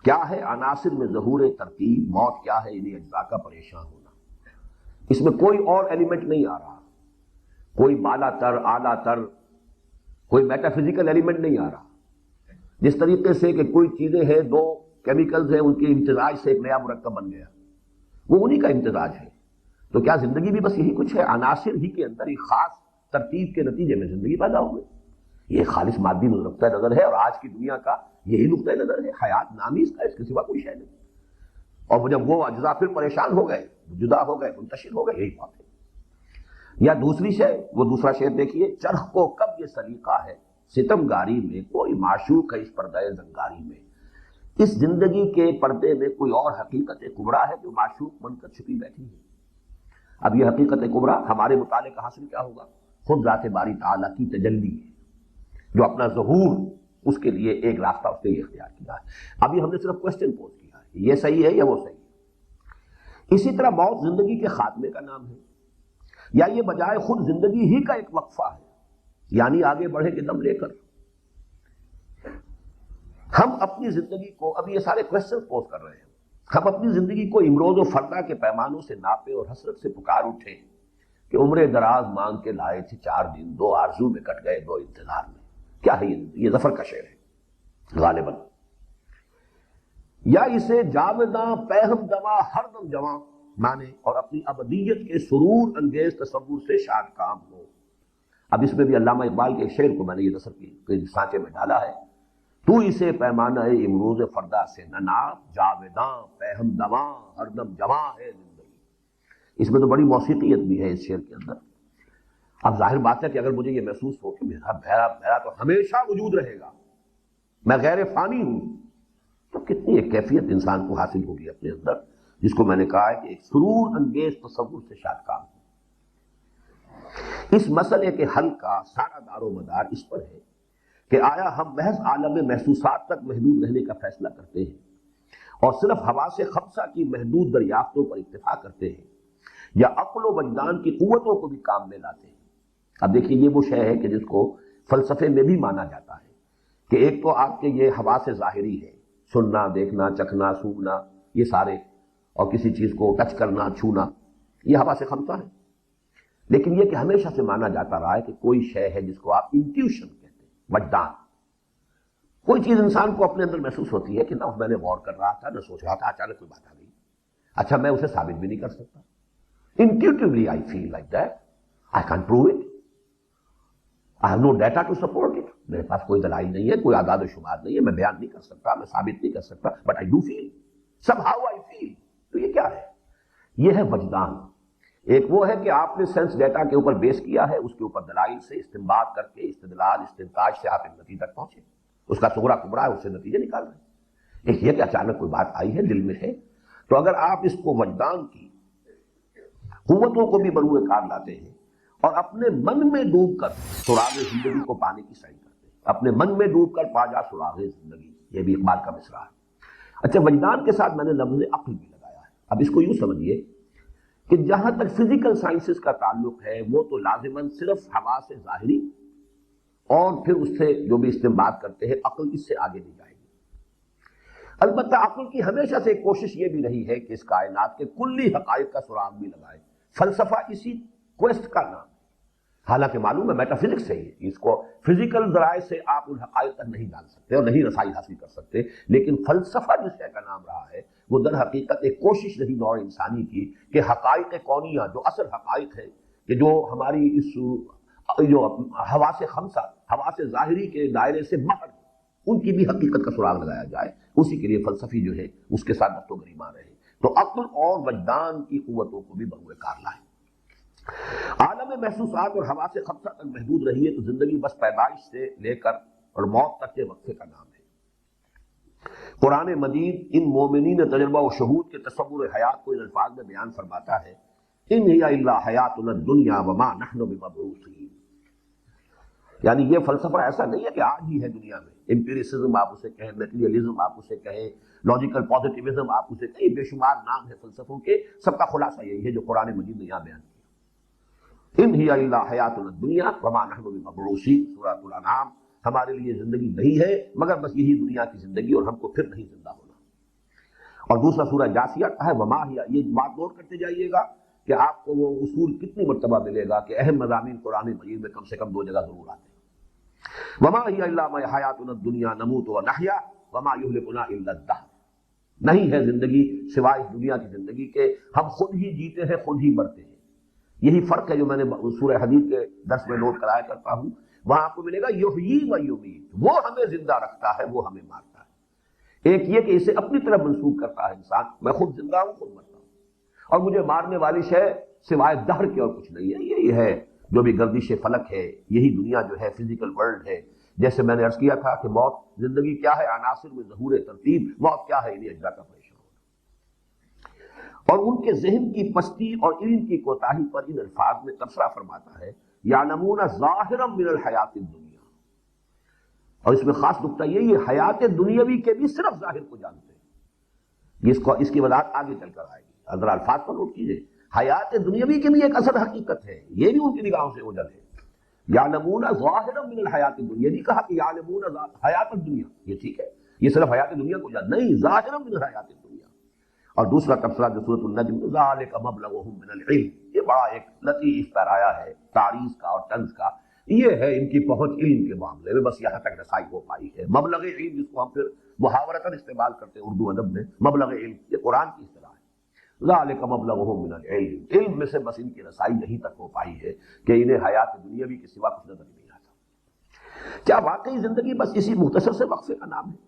کیا ہے؟ عناصر میں ظہور ترتیب۔ موت کیا ہے؟ انہیں اجزاء کا پریشان ہونا۔ اس میں کوئی اور ایلیمنٹ نہیں آ رہا، کوئی بالا تر اعلیٰ تر، کوئی میٹا فزیکل ایلیمنٹ نہیں آ رہا۔ جس طریقے سے کہ کوئی چیزیں ہیں، 2 کیمیکلز ہیں، ان کے امتزاج سے ایک نیا مرکب بن گیا، وہ انہی کا امتزاج ہے۔ تو کیا زندگی بھی بس یہی کچھ ہے؟ عناصر ہی کے اندر ایک خاص ترتیب کے نتیجے میں زندگی پیدا ہو گئی۔ یہ خالص مادی نقطہ نظر ہے، اور آج کی دنیا کا یہی نقطہ نظر ہے۔ حیات نامی اس کا، اس کے سوا کوئی شے نہیں۔ اور جب وہ اجزاء پھر پریشان ہو گئے، جدا ہو گئے، منتشر ہو گئے، یہی بات ہے۔ یا دوسری شے، وہ دوسرا شعر دیکھیے، چرخ کو کب یہ سلیقہ ہے، ستم گاری میں کوئی معشوق ہے اس پردہ زنگاری میں۔ اس زندگی کے پردے میں کوئی اور حقیقت کبریٰ ہے جو معشوق بن کر چھپی بیٹھی ہے۔ اب یہ حقیقت کبریٰ ہمارے مطالعے کا حاصل کیا ہوگا؟ خود ذات باری تعالیٰ کی تجلی ہے، جو اپنا ظہور، اس کے لیے ایک راستہ اس نے یہ اختیار کیا ہے۔ ابھی ہم نے صرف کوشچن پوز کیا ہے، یہ صحیح ہے یا وہ صحیح ہے۔ اسی طرح موت زندگی کے خاتمے کا نام ہے، یا یہ بجائے خود زندگی ہی کا ایک وقفہ ہے، یعنی آگے بڑھے کے دم لے کر ہم اپنی زندگی کو، اب یہ سارے کوشچن پوز کر رہے ہیں، ہم اپنی زندگی کو امروز و فردا کے پیمانوں سے ناپے اور حسرت سے پکار اٹھے کہ عمر دراز مانگ کے لائے تھے 4 دن، 2 آرزو میں کٹ گئے 2 انتظار میں۔ کیا ہے یہ ظفر کا شعر ہے غالباً۔ یا اسے جاوداں پہم دماں ہر دم جواں مانے، اور اپنی ابدیت کے سرور انگیز تصور سے شاد کام ہو۔ اب اس میں بھی علامہ اقبال کے ایک شعر کو میں نے یہ نثر کے سانچے میں ڈالا ہے، تو اسے پیمانہ امروز فردا سے نہ ناپ، جاوداں پہم دماں ہر دم جواں ہے زندگی۔ اس میں تو بڑی موسیقیت بھی ہے اس شعر کے اندر۔ اب ظاہر بات ہے کہ اگر مجھے یہ محسوس ہو کہ میرا تو ہمیشہ وجود رہے گا، میں غیر فانی ہوں، تو کتنی ایک کیفیت انسان کو حاصل ہوگی اپنے اندر، جس کو میں نے کہا ہے کہ ایک سرور انگیز تصور سے شاد کام ہو۔ اس مسئلے کے حل کا سارا دار و مدار اس پر ہے کہ آیا ہم محض عالم محسوسات تک محدود رہنے کا فیصلہ کرتے ہیں اور صرف حواس خمسہ کی محدود دریافتوں پر اکتفا کرتے ہیں، یا عقل و وجدان کی قوتوں کو بھی کام میں لاتے ہیں۔ اب دیکھیے، یہ وہ شے ہے کہ جس کو فلسفے میں بھی مانا جاتا ہے کہ ایک تو آپ کے یہ حواس ظاہری ہے، سننا، دیکھنا، چکھنا، سونگنا، یہ سارے، اور کسی چیز کو ٹچ کرنا، چھونا، یہ حواس خمسہ ہے۔ لیکن یہ کہ ہمیشہ سے مانا جاتا رہا ہے کہ کوئی شے ہے جس کو آپ انٹیوشن کہتے ہیں، وجدان۔ کوئی چیز انسان کو اپنے اندر محسوس ہوتی ہے کہ نہ میں نے غور کر رہا تھا، نہ سوچ رہا تھا، اچانک کوئی بات آ گئی، اچھا میں اسے ثابت بھی نہیں کر سکتا، intuitively I feel like that, I can't prove it, I have no data to support it, میرے پاس کوئی دلائل نہیں ہے، کوئی اعداد و شمار نہیں ہے، میں بیان نہیں کر سکتا، میں ثابت نہیں کر سکتا، but I do feel, somehow I feel. تو یہ کیا ہے؟ یہ ہے وجدان۔ ایک وہ ہے کہ آپ نے سینس ڈیٹا کے اوپر بیس کیا ہے، اس کے اوپر دلائل سے استنباط کر کے استدلال استنتاج سے آپ ایک نتیجے تک پہنچے، اس کا صغرا کبرا ہے، اس سے نتیجے نکال رہے ہیں۔ ایک یہ کہ اچانک کوئی بات آئی ہے، دل میں ہے، تو اگر آپ اس کو وجدان کی قوتوں کو بھی بروئے کار لاتے ہیں اور اپنے من میں ڈوب کر سراغ زندگی کو پانے کی سعی کرتے ہیں، اپنے من میں ڈوب کر پا جا سراغ زندگی، یہ بھی اقبال کا مصرع ہے۔ اچھا، وجدان کے ساتھ میں نے لفظ عقل بھی لگایا ہے۔ اب اس کو یوں سمجھیے کہ جہاں تک فزیکل سائنسز کا تعلق ہے وہ تو لازماً صرف حواس ظاہری اور پھر اس سے جو بھی استنباط کرتے ہیں عقل، اس سے آگے نہیں جائے گی۔ البتہ عقل کی ہمیشہ سے ایک کوشش یہ بھی رہی ہے کہ اس کائنات کے کلی حقائق کا سراغ بھی لگائے۔ فلسفہ اسی کویسٹ کا نام ہے، حالانکہ معلوم ہے میٹا فزکس ہے، اس کو فزیکل ذرائع سے آپ ان حقائق تک نہیں جان سکتے اور نہیں رسائی حاصل کر سکتے، لیکن فلسفہ جس شے کا نام رہا ہے وہ در حقیقت ایک کوشش رہی نوع انسانی کی کہ حقائق کونیہ، جو اصل حقائق ہے کہ جو ہماری اس جو حواس خمسہ، حواس ظاہری کے دائرے سے باہر، ان کی بھی حقیقت کا سراغ لگایا جائے، اسی کے لیے فلسفی جو ہے اس کے ساتھ گفت و گریباں رہے، تو عقل اور وجدان کی قوتوں کو بھی بروئے کار لائے۔ عالم محسوسات اور حواس خمسہ تک محدود رہی ہے تو زندگی بس پیدائش سے لے کر اور موت تک کے وقفے کا نام ہے۔ قرآن مجید ان مومنین تجربہ و شہود کے تصور حیات کو ان الفاظ میں بیان فرماتا ہے، ان ہی الا حیاتنا الدنیا وما نحن بمبعوثین، یعنی یہ فلسفہ ایسا نہیں ہے کہ آج ہی ہے دنیا میں، امپیریسزم آپ اسے کہیں، میٹیریلزم آپ اسے کہیں، لاجیکل پازیٹیوزم آپ اسے کہیں، بے شمار نام ہے فلسفوں کے، سب کا خلاصہ یہی ہے جو قرآن مجید نے یہاں بیان کیا۔ ان ہی الا حیاتنا الدنیا وما نحن بمبعوثین، سورۃ الانعام، ہمارے لیے زندگی نہیں ہے مگر بس یہی دنیا کی زندگی اور ہم کو پھر نہیں زندہ ہونا۔ اور دوسرا سورہ جاثیہ کا ہے وما ہی، یہ بات نوٹ کرتے جائیے گا کہ آپ کو وہ اصول کتنی مرتبہ ملے گا کہ اہم مضامین قرآن مجید میں کم سے کم 2 جگہ ضرور آتے ہیں۔ وما ہی الا حیاتنا الدنیا نموت ونحیا وما یہلکنا الا الدہر، نہیں ہے زندگی سوائے اس دنیا کی زندگی کے، ہم خود ہی جیتے ہیں خود ہی مرتے ہیں۔ یہی فرق ہے جو میں نے سورہ حدید کے درس میں نوٹ کرایا کرتا ہوں، وہاں آپ کو ملے گا یحیی و یمیت، وہ ہمیں زندہ رکھتا ہے وہ ہمیں مارتا ہے۔ ایک یہ کہ اسے اپنی طرف منسوب کرتا ہے انسان، میں خود زندہ ہوں خود مرتا ہوں، اور مجھے مارنے والی شے سوائے دہر کے اور کچھ نہیں ہے، یہی ہے جو بھی گردش فلک ہے، یہی دنیا جو ہے فزیکل ورلڈ ہے۔ جیسے میں نے عرض کیا تھا کہ موت، زندگی کیا ہے؟ عناصر میں ظہور ترتیب، موت کیا ہے؟ انہیں اجزا کا پریشان ہونا۔ اور ان کے ذہن کی پستی اور علم کی کوتاہی پر ان الفاظ میں تبصرہ فرماتا ہے، یعلمون ظاہرا من الحیات الدنیا، اور اس میں خاص نقطہ یہی ہے حیات دنیاوی کے بھی صرف ظاہر کو جانتے ہیں۔ اس کی وضاحت آگے چل کر آئے گی، ذرا الفاظ پر نوٹ کیجیے، حیات دنیاوی کی بھی ایک اصل حقیقت ہے، یہ بھی ان کی نگاہوں سے اوجھل ہے۔ یعلمون ظاہرا من الحیات الدنیا، نہیں کہا کہ یعلمون حیات الدنیا، یہ ٹھیک ہے، یہ صرف حیات دنیا کو جان، نہیں، ظاہرا من الحیات الدنیا۔ اور دوسرا تبصرہ جو سورۃ النجم، ذالک مبلغہم من العلم، یہ بڑا ایک لطیف پیرایا ہے تعریض کا اور طنز کا، یہ ہے ان کی پہنچ علم کے معاملے میں، بس یہاں تک رسائی ہو پائی ہے۔ مبلغ علم جس کو ہم پھر محاورتاً استعمال کرتے ہیں اردو ادب میں، مبلغ علم یہ قرآن کی اصطلاح ہے۔ ذالک مبلغہم من العلم، علم میں سے بس ان کی رسائی یہیں تک ہو پائی ہے کہ انہیں حیات دنیاوی کے سوا کچھ نظر نہیں آتا۔ کیا واقعی زندگی بس اسی مختصر سے وقفے کا نام ہے؟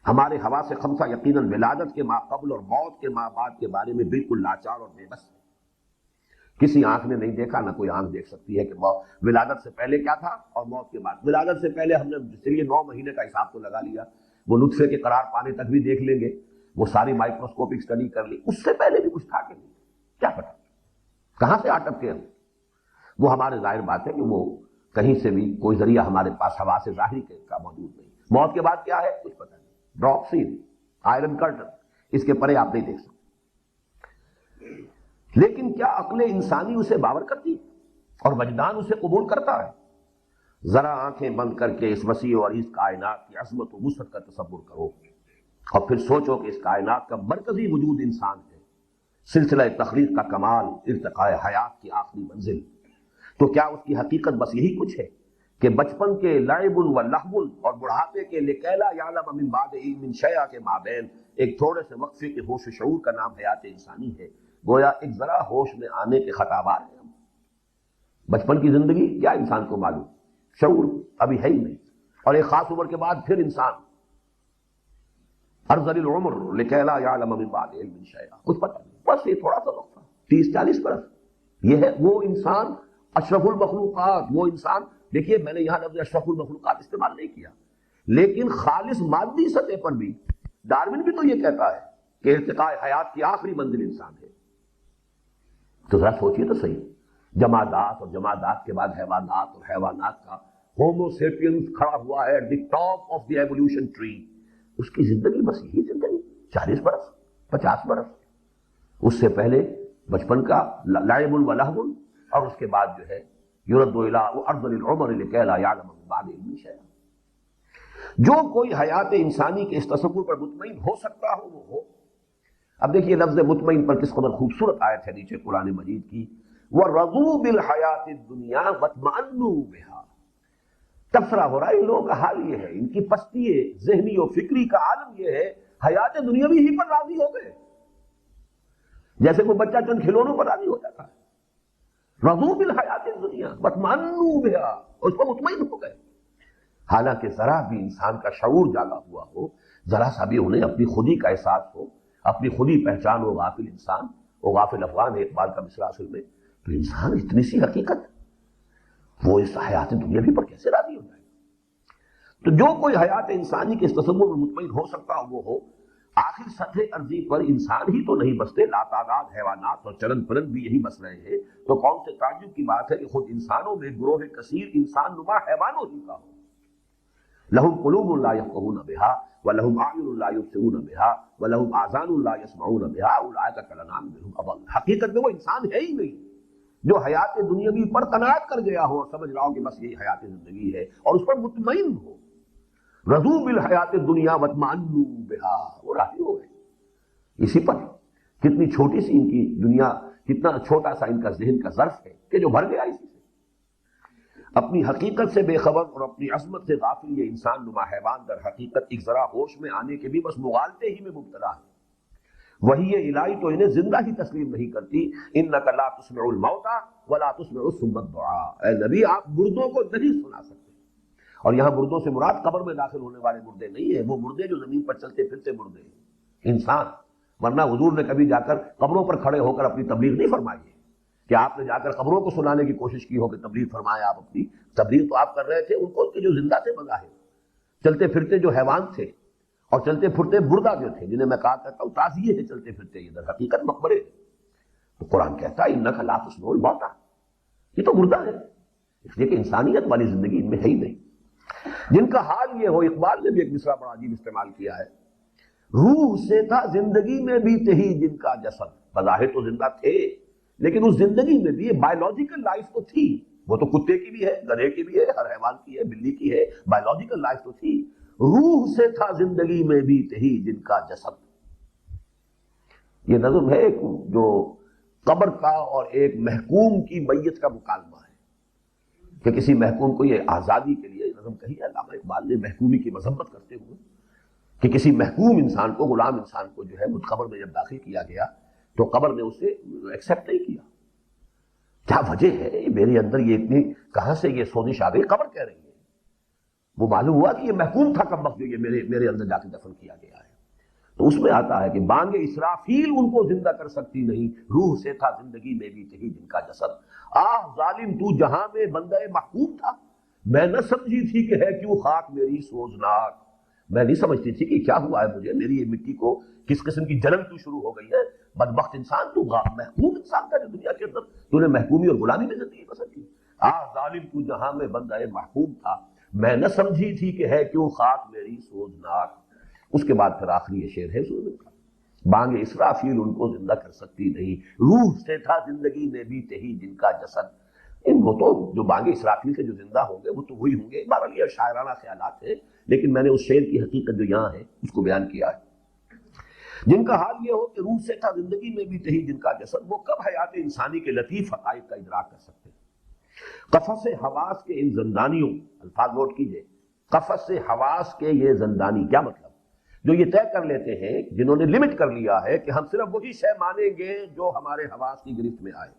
ہمارے حواس خمسہ یقیناً ولادت کے ما قبل اور موت کے ما بعد کے بارے میں بالکل لاچار اور بے بس ہے۔ کسی آنکھ نے نہیں دیکھا، نہ کوئی آنکھ دیکھ سکتی ہے کہ ولادت سے پہلے کیا تھا اور موت کے بعد۔ ولادت سے پہلے ہم نے چلیے 9 مہینے کا حساب تو لگا لیا، وہ نطفے کے قرار پانے تک بھی دیکھ لیں گے، وہ ساری مائکروسکوپک اسٹڈی کر لی، اس سے پہلے بھی کچھ تھا کہ نہیں، کیا پتا کہاں سے اٹک کے ہم، وہ ہمارے ظاہر بات ہے کہ وہ کہیں سے بھی کوئی ذریعہ ہمارے پاس حواس ظاہری کا موجود نہیں۔ موت کے بعد کیا ہے کچھ پتہ نہیں، ڈراپ سین، آئرن کرٹن، اس کے پرے آپ نہیں دیکھ سکتے۔ لیکن کیا عقل انسانی اسے باور کرتی اور وجدان اسے قبول کرتا ہے؟ ذرا آنکھیں بند کر کے اس وسیع اور اس کائنات کی عظمت و وسعت کا تصور کرو اور پھر سوچو کہ اس کائنات کا مرکزی وجود انسان ہے، سلسلہ تخلیق کا کمال، ارتقاء حیات کی آخری منزل، تو کیا اس کی حقیقت بس یہی کچھ ہے کہ بچپن کے لعب و لہو اور بڑھاپے کے لکیلا یعلم من بعد علم شیئا کے مابین ایک تھوڑے سے وقفے کے ہوش و شعور کا نام حیات انسانی ہے؟ گویا ایک ذرا ہوش میں آنے کے خطابار ہیں ہم۔ بچپن کی زندگی کیا انسان کو معلوم، شعور ابھی ہے ہی نہیں، اور ایک خاص عمر کے بعد پھر انسان ارذل العمر لکیلا یعلم من بعد علم شیئا، کچھ پتہ نہیں، بس یہ تھوڑا سا وقفہ، 30-40 برس. یہ ہے وہ انسان اشرف المخلوقات. وہ انسان، دیکھیے میں نے یہاں لفظ اشرف المخلوقات استعمال نہیں کیا، لیکن خالص مادی سطح پر بھی ڈارون بھی تو یہ کہتا ہے کہ ارتقاء حیات کی آخری منزل انسان ہے. تو ذرا سوچئے تو صحیح، جمادات اور جمادات کے بعد حیوانات اور حیوانات کا ہومو سیپینس کھڑا ہوا ہے at the top of the evolution tree. اس کی زندگی بس یہی زندگی 40 برس 50 برس. اس سے پہلے بچپن کا لعب و لہو، اور اس کے بعد جو ہے یرد الی ارذل العمر لکی لا یعلم من بعد علم شیئا. جو کوئی حیات انسانی کے اس تصور پر مطمئن ہو سکتا ہو وہ ہو. اب دیکھیے لفظ مطمئن پر کس قدر خوبصورت آیت ہے نیچے قرآن مجید کی، وَرَضُوا بِالْحَيَاةِ الدُّنْيَا وَاطْمَأَنُّوا بِهَا. تبصرہ ہو رہا ہے ان لوگوں کا حال یہ ہے، ان کی پستی ذہنی و فکری کا عالم یہ ہے، حیات دنیاوی ہی پر راضی ہو گئے، جیسے کوئی بچہ چند کھلونوں پر راضی ہو جاتا ہے. رضوا بالحیات الدنیا واطمأنوا بها، اس پر مطمئن ہو گئے. حالانکہ ذرا بھی انسان کا شعور جاگا ہوا ہو، ذرا سا بھی انہیں اپنی خودی کا احساس ہو، اپنی خودی پہچان ہو. غافل انسان، وہ غافل افغان ہے اقبال کا مصرع اصل میں. تو انسان اتنی سی حقیقت، وہ اس حیات دنیاوی پر کیسے راضی ہو جائے؟ تو جو کوئی حیات انسانی کے اس تصور میں مطمئن ہو سکتا ہو وہ ہو. آخر سطح ارضی پر انسان ہی تو نہیں بستے، لاتعداد حیوانات اور چرند پرند بھی یہی بس رہے ہیں. تو کون سے تعجب کی بات ہے کہ خود انسانوں میں گروہ کثیر انسان نما حیوانوں ہی کا ہو. لہم قلوب لا یفقہون بہا ولہم اعین لا یبصرون بہا ولہم آذان لا یسمعون بہا اولئک کالانعام بل هم اضل. حقیقت میں وہ انسان ہے ہی نہیں جو حیات دنیاوی پر قناعت کر گیا ہو اور سمجھ رہا ہو کہ بس یہی حیات زندگی ہے اور اس پر مطمئن ہو. رضوا بالحیات الدنیا واطمأنوا بها، وہ راضی ہو گئے اسی پر. کتنی چھوٹی سی ان کی دنیا، کتنا چھوٹا سا ان کا ذہن کا ظرف ہے کہ جو بھر گیا اسی سے. اپنی حقیقت سے بے خبر اور اپنی عظمت سے غافل یہ انسان نما حیوان در حقیقت ایک ذرا ہوش میں آنے کے بھی بس مغالطے ہی میں مبتلا ہے. وہی الہی تو انہیں زندہ ہی تسلیم نہیں کرتی. انک لا تسمع الموتى ولا تسمع الصم الدعاء. اے نبی آپ مردوں کو نہیں سنا سکتے. اور یہاں مردوں سے مراد قبر میں داخل ہونے والے مردے نہیں ہیں، وہ مردے جو زمین پر چلتے پھرتے مردے ہیں انسان. ورنہ حضور نے کبھی جا کر قبروں پر کھڑے ہو کر اپنی تبلیغ نہیں فرمائی ہے کہ آپ نے جا کر قبروں کو سنانے کی کوشش کی ہو کہ تبلیغ فرمایا. آپ اپنی تبلیغ تو آپ کر رہے تھے ان کو کہ جو زندہ تھے بظاہر، چلتے پھرتے جو حیوان تھے اور چلتے پھرتے مردہ جو تھے، جنہیں میں کہا کرتا ہوں تعزیے ہے چلتے پھرتے، یہ در حقیقت مقبرے. تو قرآن کہتا ہے انک لا تسمع الموتى، یہ تو مردہ ہے، اس لیے کہ انسانیت والی زندگی ان میں ہے ہی نہیں. جن کا حال یہ ہو، اقبال نے بھی ایک مصرع بڑا عجیب استعمال کیا ہے، روح سے تھا زندگی میں بھی تہی جن کا جسد. بظاہر تو زندہ تھے لیکن اس زندگی میں بھی بایولوجیکل لائف تو تھی. وہ تو کتے کی بھی ہے، گدھے کی بھی ہے، ہر حیوان کی ہے، بلی کی ہے، بایولوجیکل لائف تو تھی. روح سے تھا زندگی میں بھی تہی جن کا جسد. یہ نظم ہے جو قبر کا اور ایک محکوم کی میت کا مکالمہ ہے کہ کسی محکوم کو یہ آزادی کے لیے نظم کہی ہے علامہ اقبال نے محکومی کی مذمت کرتے ہوئے کہ کسی محکوم انسان کو، غلام انسان کو جو ہے قبر میں جب داخل کیا گیا تو قبر نے اسے ایکسیپٹ نہیں کیا. کیا وجہ ہے؟ میرے اندر یہ اتنی کہاں سے یہ سوزش آ گئی؟ قبر کہہ رہی ہے. وہ معلوم ہوا کہ یہ محکوم تھا کم وقت جو یہ میرے اندر جا کے دفن کیا گیا ہے. تو اس میں آتا ہے کہ بانگ اسرافیل ان کو زندہ کر سکتی نہیں، روح سے تھا زندگی میں بھی تہی جن کا جسد. آہ ظالم تو جہاں میں بندہ محکوم تھا، میں نہ سمجھی تھی کہ ہے کیوں خاک میری سوزناک. میں نہیں سمجھتی تھی کہ کیا ہوا ہے مجھے، میری یہ مٹی کو کس قسم کی جلن کیوں شروع ہو گئی ہے. بدبخت انسان، تو محکوم انسان تھا جو دنیا کے اندر تو نے محکومی اور غلامی میں زندگی بسر کی. آہ ظالم تو جہاں میں بندہ محکوم تھا، میں نہ سمجھی تھی کہ ہے کیوں خاک میری سوزناک. اس کے بعد پھر آخری یہ شعر ہے سورہ کا، بانگ اسرافیل ان کو زندہ کر سکتی نہیں، روح سے تھا زندگی میں بھی تہی جن کا جسد. ان وہ تو جو بانگ اسرافیل سے جو زندہ ہوں گے وہ تو وہی ہوں گے. بہرحال یہ شاعرانہ خیالات ہیں، لیکن میں نے اس شعر کی حقیقت جو یہاں ہے اس کو بیان کیا ہے. جن کا حال یہ ہو کہ روح سے تھا زندگی میں بھی تہی جن کا جسد، وہ کب حیات انسانی کے لطیف حقائق کا ادراک کر سکتے ہیں. قفس حواس کے ان زندانیوں، الفاظ نوٹ کیجئے، قفس حواس کے یہ زندانی، کیا مطلب؟ جو یہ طے کر لیتے ہیں، جنہوں نے لمٹ کر لیا ہے کہ ہم صرف وہی شے مانیں گے جو ہمارے حواس کی گرفت میں آئے.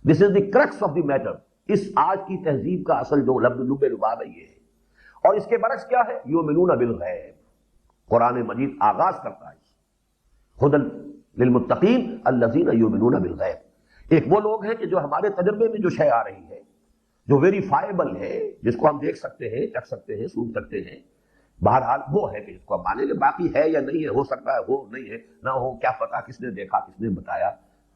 دس از دی کرکس آف دی میٹر. اس آج کی تہذیب کا اصل جو لب لباب ہے یہ ہے. اور اس کے برعکس کیا ہے؟ یؤمنون بالغیب. قرآن مجید آغاز کرتا ہے ہدن للمتقین الذین یؤمنون بالغیب، ایک وہ لوگ ہیں کہ جو ہمارے تجربے میں جو شے آ رہی ہے، جو ویریفائبل ہے، جس کو ہم دیکھ سکتے ہیں، چکھ سکتے ہیں، سن سکتے ہیں، بہرحال وہ ہے کہ اس کو ہم مانیں گے. باقی ہے یا نہیں ہے، ہو سکتا ہے ہو، نہیں ہے نہ ہو، کیا پتا کس نے دیکھا کس نے بتایا،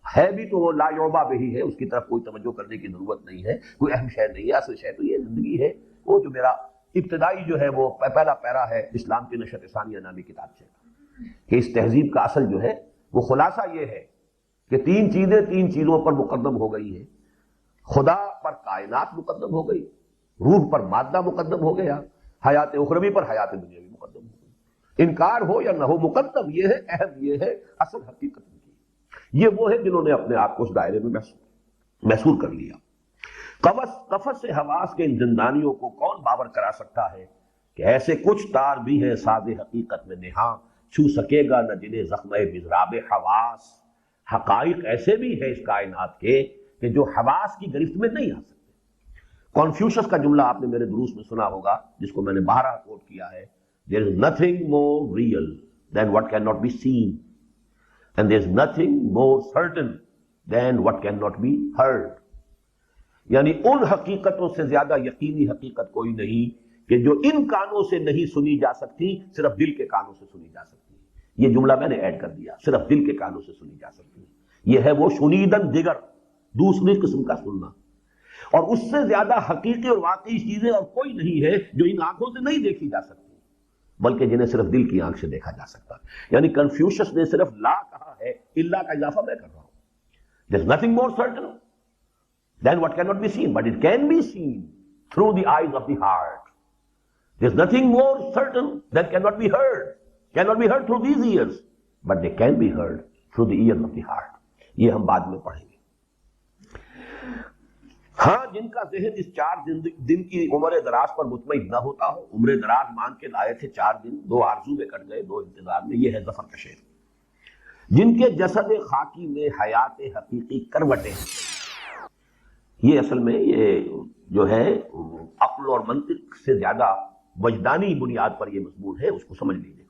ہے بھی تو وہ لا یعبا بہی ہے، اس کی طرف کوئی توجہ کرنے کی ضرورت نہیں ہے، کوئی اہم شے نہیں ہے. اصل شے تو یہ زندگی ہے. وہ جو میرا ابتدائی جو ہے وہ پہلا پیرا ہے اسلام کی نشأت ثانیہ نامی کتاب سے، کہ اس تہذیب کا اصل جو ہے وہ خلاصہ یہ ہے کہ تین چیزوں پر مقدم ہو گئی ہیں. خدا پر کائنات مقدم ہو گئی، روح پر مادہ مقدم ہو گیا، حیات اخروی پر حیات دنیاوی مقدم ہو گئی. انکار ہو یا نہ ہو، مقدم یہ ہے، اہم یہ ہے، اصل حقیقت کی. یہ وہ ہے جنہوں نے اپنے آپ کو اس دائرے میں محصور کر لیا. قفس سے حواس کے ان زندانیوں کو کون باور کرا سکتا ہے کہ ایسے کچھ تار بھی ہیں ساز حقیقت میں نہاں، چھو سکے گا نہ جنہیں زخم مضراب حواس. حقائق ایسے بھی ہیں اس کائنات کے کہ جو حواس کی گرفت میں نہیں آ سکتے. کنفیوشس کا جملہ آپ نے میرے دروس میں سنا ہوگا، جس کو میں نے بارہا کوٹ کیا ہے. There is nothing more real than what cannot be seen, and there is nothing more certain than what cannot be heard. یعنی ان حقیقتوں سے زیادہ یقینی حقیقت کوئی نہیں کہ جو ان کانوں سے نہیں سنی جا سکتی، صرف دل کے کانوں سے سنی جا سکتی. یہ جملہ میں نے ایڈ کر دیا، صرف دل کے کانوں سے سنی جا سکتی. یہ ہے وہ شنیدن دیگر، دوسری قسم کا سننا. اور اس سے زیادہ حقیقی اور واقعی چیزیں اور کوئی نہیں ہے جو ان آنکھوں سے نہیں دیکھی جا سکتی، بلکہ جنہیں صرف دل کی آنکھ سے دیکھا جا سکتا. یعنی کنفیوشس نے صرف لا کہا ہے، الا کا اضافہ میں کر رہا ہوں. There is nothing more certain than what cannot be seen, but it can be seen through the eyes of the heart. There is nothing more certain that cannot be heard through these ears, but they can be heard through the ears of the heart. یہ ہم بعد میں پڑھیں گے. ہاں، جن کا ذہن اس 4 دن کی عمر دراز پر مطمئن نہ ہوتا ہو، عمر دراز مان کے لائے تھے 4 دن، 2 آرزو میں کٹ گئے، 2 انتظار میں. یہ ہے ظفر کا شعر. جن کے جسد خاکی میں حیات حقیقی کروٹیں، یہ اصل میں یہ جو ہے عقل اور منطق سے زیادہ وجدانی بنیاد پر یہ مضمون ہے، اس کو سمجھ لیجیے.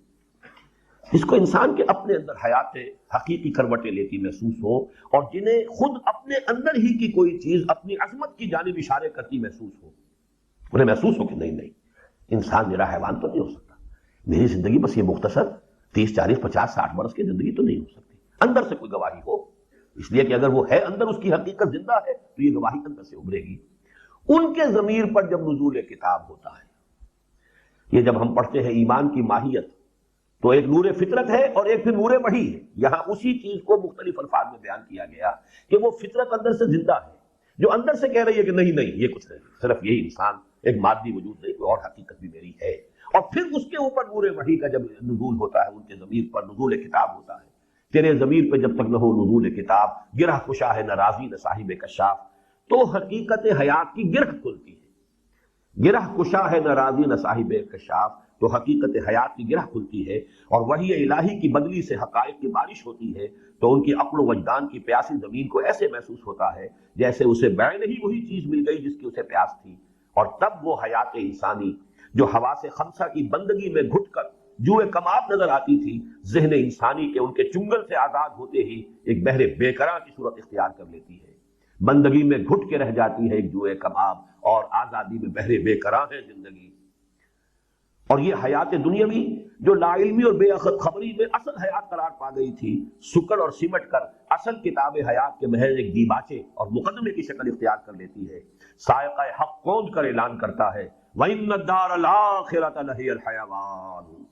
جس کو انسان کے اپنے اندر حیات حقیقی کروٹیں لیتی محسوس ہو، اور جنہیں خود اپنے اندر ہی کی کوئی چیز اپنی عظمت کی جانب اشارے کرتی محسوس ہو، انہیں محسوس ہو کہ نہیں انسان میرا حیوان تو نہیں ہو سکتا، میری زندگی بس یہ مختصر 30 40 50 60 برس کی زندگی تو نہیں ہو سکتی. اندر سے کوئی گواہی ہو، اس لیے کہ اگر وہ ہے اندر، اس کی حقیقت زندہ ہے، تو یہ گواہی اندر سے ابھرے گی. ان کے ضمیر پر جب نزول کتاب ہوتا ہے، یہ جب ہم پڑھتے ہیں ایمان کی ماہیت، تو ایک نور فطرت ہے اور ایک پھر نور وحی ہے. یہاں اسی چیز کو مختلف الفاظ میں بیان کیا گیا کہ وہ فطرت اندر سے زندہ ہے، جو اندر سے کہہ رہی ہے کہ نہیں یہ کچھ نہیں، صرف یہی انسان، ایک مادی وجود نہیں، کوئی اور حقیقت بھی میری ہے. اور پھر اس کے اوپر نور وحی کا جب نزول ہوتا ہے، ان کے ضمیر پر نزول کتاب ہوتا ہے. تیرے ضمیر پہ جب تک نہ ہو نزول کتاب، گرہ کشا ہے نہ راضی نہ صاحب کشاف، تو حقیقت حیات کی گرہ کھلتی ہے. گرہ کشا ہے نہ راضی نہ صاحب کشاف، تو حقیقت حیات کی گرہ کھلتی ہے، اور وحی الہی کی بدلی سے حقائق کی بارش ہوتی ہے. تو ان کی عقل و وجدان کی پیاسی زمین کو ایسے محسوس ہوتا ہے جیسے اسے بعین ہی وہی چیز مل گئی جس کی اسے پیاس تھی. اور تب وہ حیات انسانی جو حواس خمسہ کی بندگی میں گھٹ کر جو کماب نظر آتی تھی، ذہن انسانی کے ان کے چنگل سے آزاد ہوتے ہی ایک بحر بے قرار کی صورت اختیار کر لیتی ہے. بندگی میں گھٹ کے رہ جاتی ہے ایک جوئے کباب، اور آزادی میں بحر بے قرار ہے زندگی. اور یہ حیات دنیاوی جو لا علمی اور بے خبری میں اصل حیات قرار پا گئی تھی، سکڑ اور سمٹ کر اصل کتاب حیات کے محض ایک دیباچے اور مقدمے کی شکل اختیار کر لیتی ہے. سائقہ حق کون کر اعلان کرتا ہے، وَإِنَّ الدَّارَ الْآخِرَةَ لَهِيَ الْحَيَوَانُ.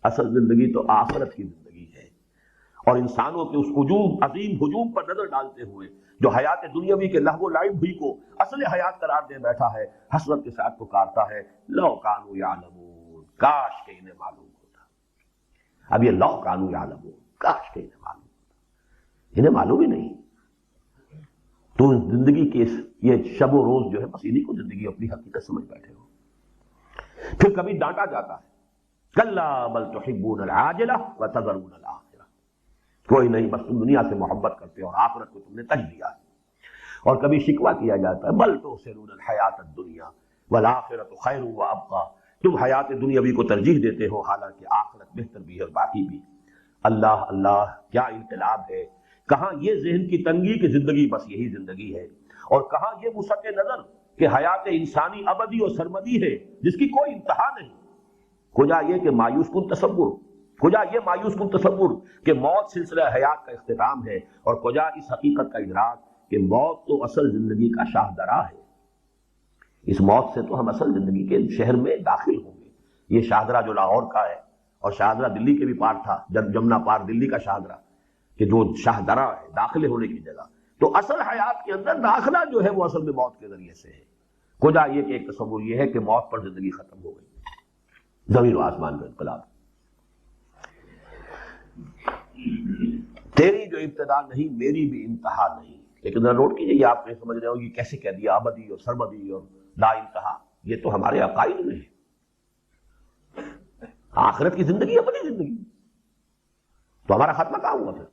اصل زندگی تو آخرت کی زندگی ہے. اور انسانوں کے اس عظیم ہجوم پر نظر ڈالتے ہوئے جو حیات دنیاوی کے لہو و لعب بھی کو اصل حیات قرار دے بیٹھا ہے، حسرت کے ساتھ پکارتا ہے، لو کانوا یعلمون، کاش کہ انہیں معلوم ہوتا. اب یہ لو کانوا یعلمون، کاش کہ انہیں معلوم ہوتا، انہیں معلوم ہی نہیں. تو زندگی کے یہ شب و روز جو ہے، بس انہیں کو زندگی اپنی حقیقت سمجھ بیٹھے ہو. پھر کبھی ڈانٹا جاتا ہے، کلا بل تحبون العاجلہ وتذرون الآخرہ، کوئی نہیں، بس تم دنیا سے محبت کرتے ہو اور آخرت کو تم نے ترجیح دیا ہے. اور کبھی شکوہ کیا جاتا ہے، بل تؤثرون الحیات الدنیا والآخرۃ خیر وابقیٰ، تم حیات دنیاوی کو ترجیح دیتے ہو، حالانکہ آخرت بہتر بھی ہے اور باقی بھی. اللہ اللہ کیا انقلاب ہے، کہاں یہ ذہن کی تنگی کہ زندگی بس یہی زندگی ہے، اور کہاں یہ وسعت نظر کہ حیات انسانی ابدی اور سرمدی ہے جس کی کوئی انتہا نہیں۔ کجا یہ کہ مایوس کن تصور، کجا یہ مایوس کن تصور کہ موت سلسلہ حیات کا اختتام ہے، اور کجا اس حقیقت کا ادراک کہ موت تو اصل زندگی کا شاہدرہ ہے۔ اس موت سے تو ہم اصل زندگی کے شہر میں داخل ہوں گے۔ یہ شاہدرہ جو لاہور کا ہے، اور شاہدرہ دلی کے بھی پار تھا، جمنا پار دلی کا شاہدرہ، کہ جو شاہدرہ ہے داخلے ہونے کی جگہ، تو اصل حیات کے اندر داخلہ جو ہے وہ اصل میں موت کے ذریعے سے ہے۔ کجا یہ کہ ایک تصور یہ ہے کہ موت پر زندگی ختم ہو گئی، زمین و آسمان کا انقلاب۔ تیری جو ابتدا نہیں میری بھی انتہا نہیں۔ لیکن ذرا نوٹ کیجئے، یہ آپ نے سمجھ رہے ہو یہ کیسے کہہ دیا ابدی اور سرمدی اور لا انتہا، یہ تو ہمارے عقائد میں ہے۔ آخرت کی زندگی ابدی زندگی، تو ہمارا خاتمہ کہاں ہوا پھر؟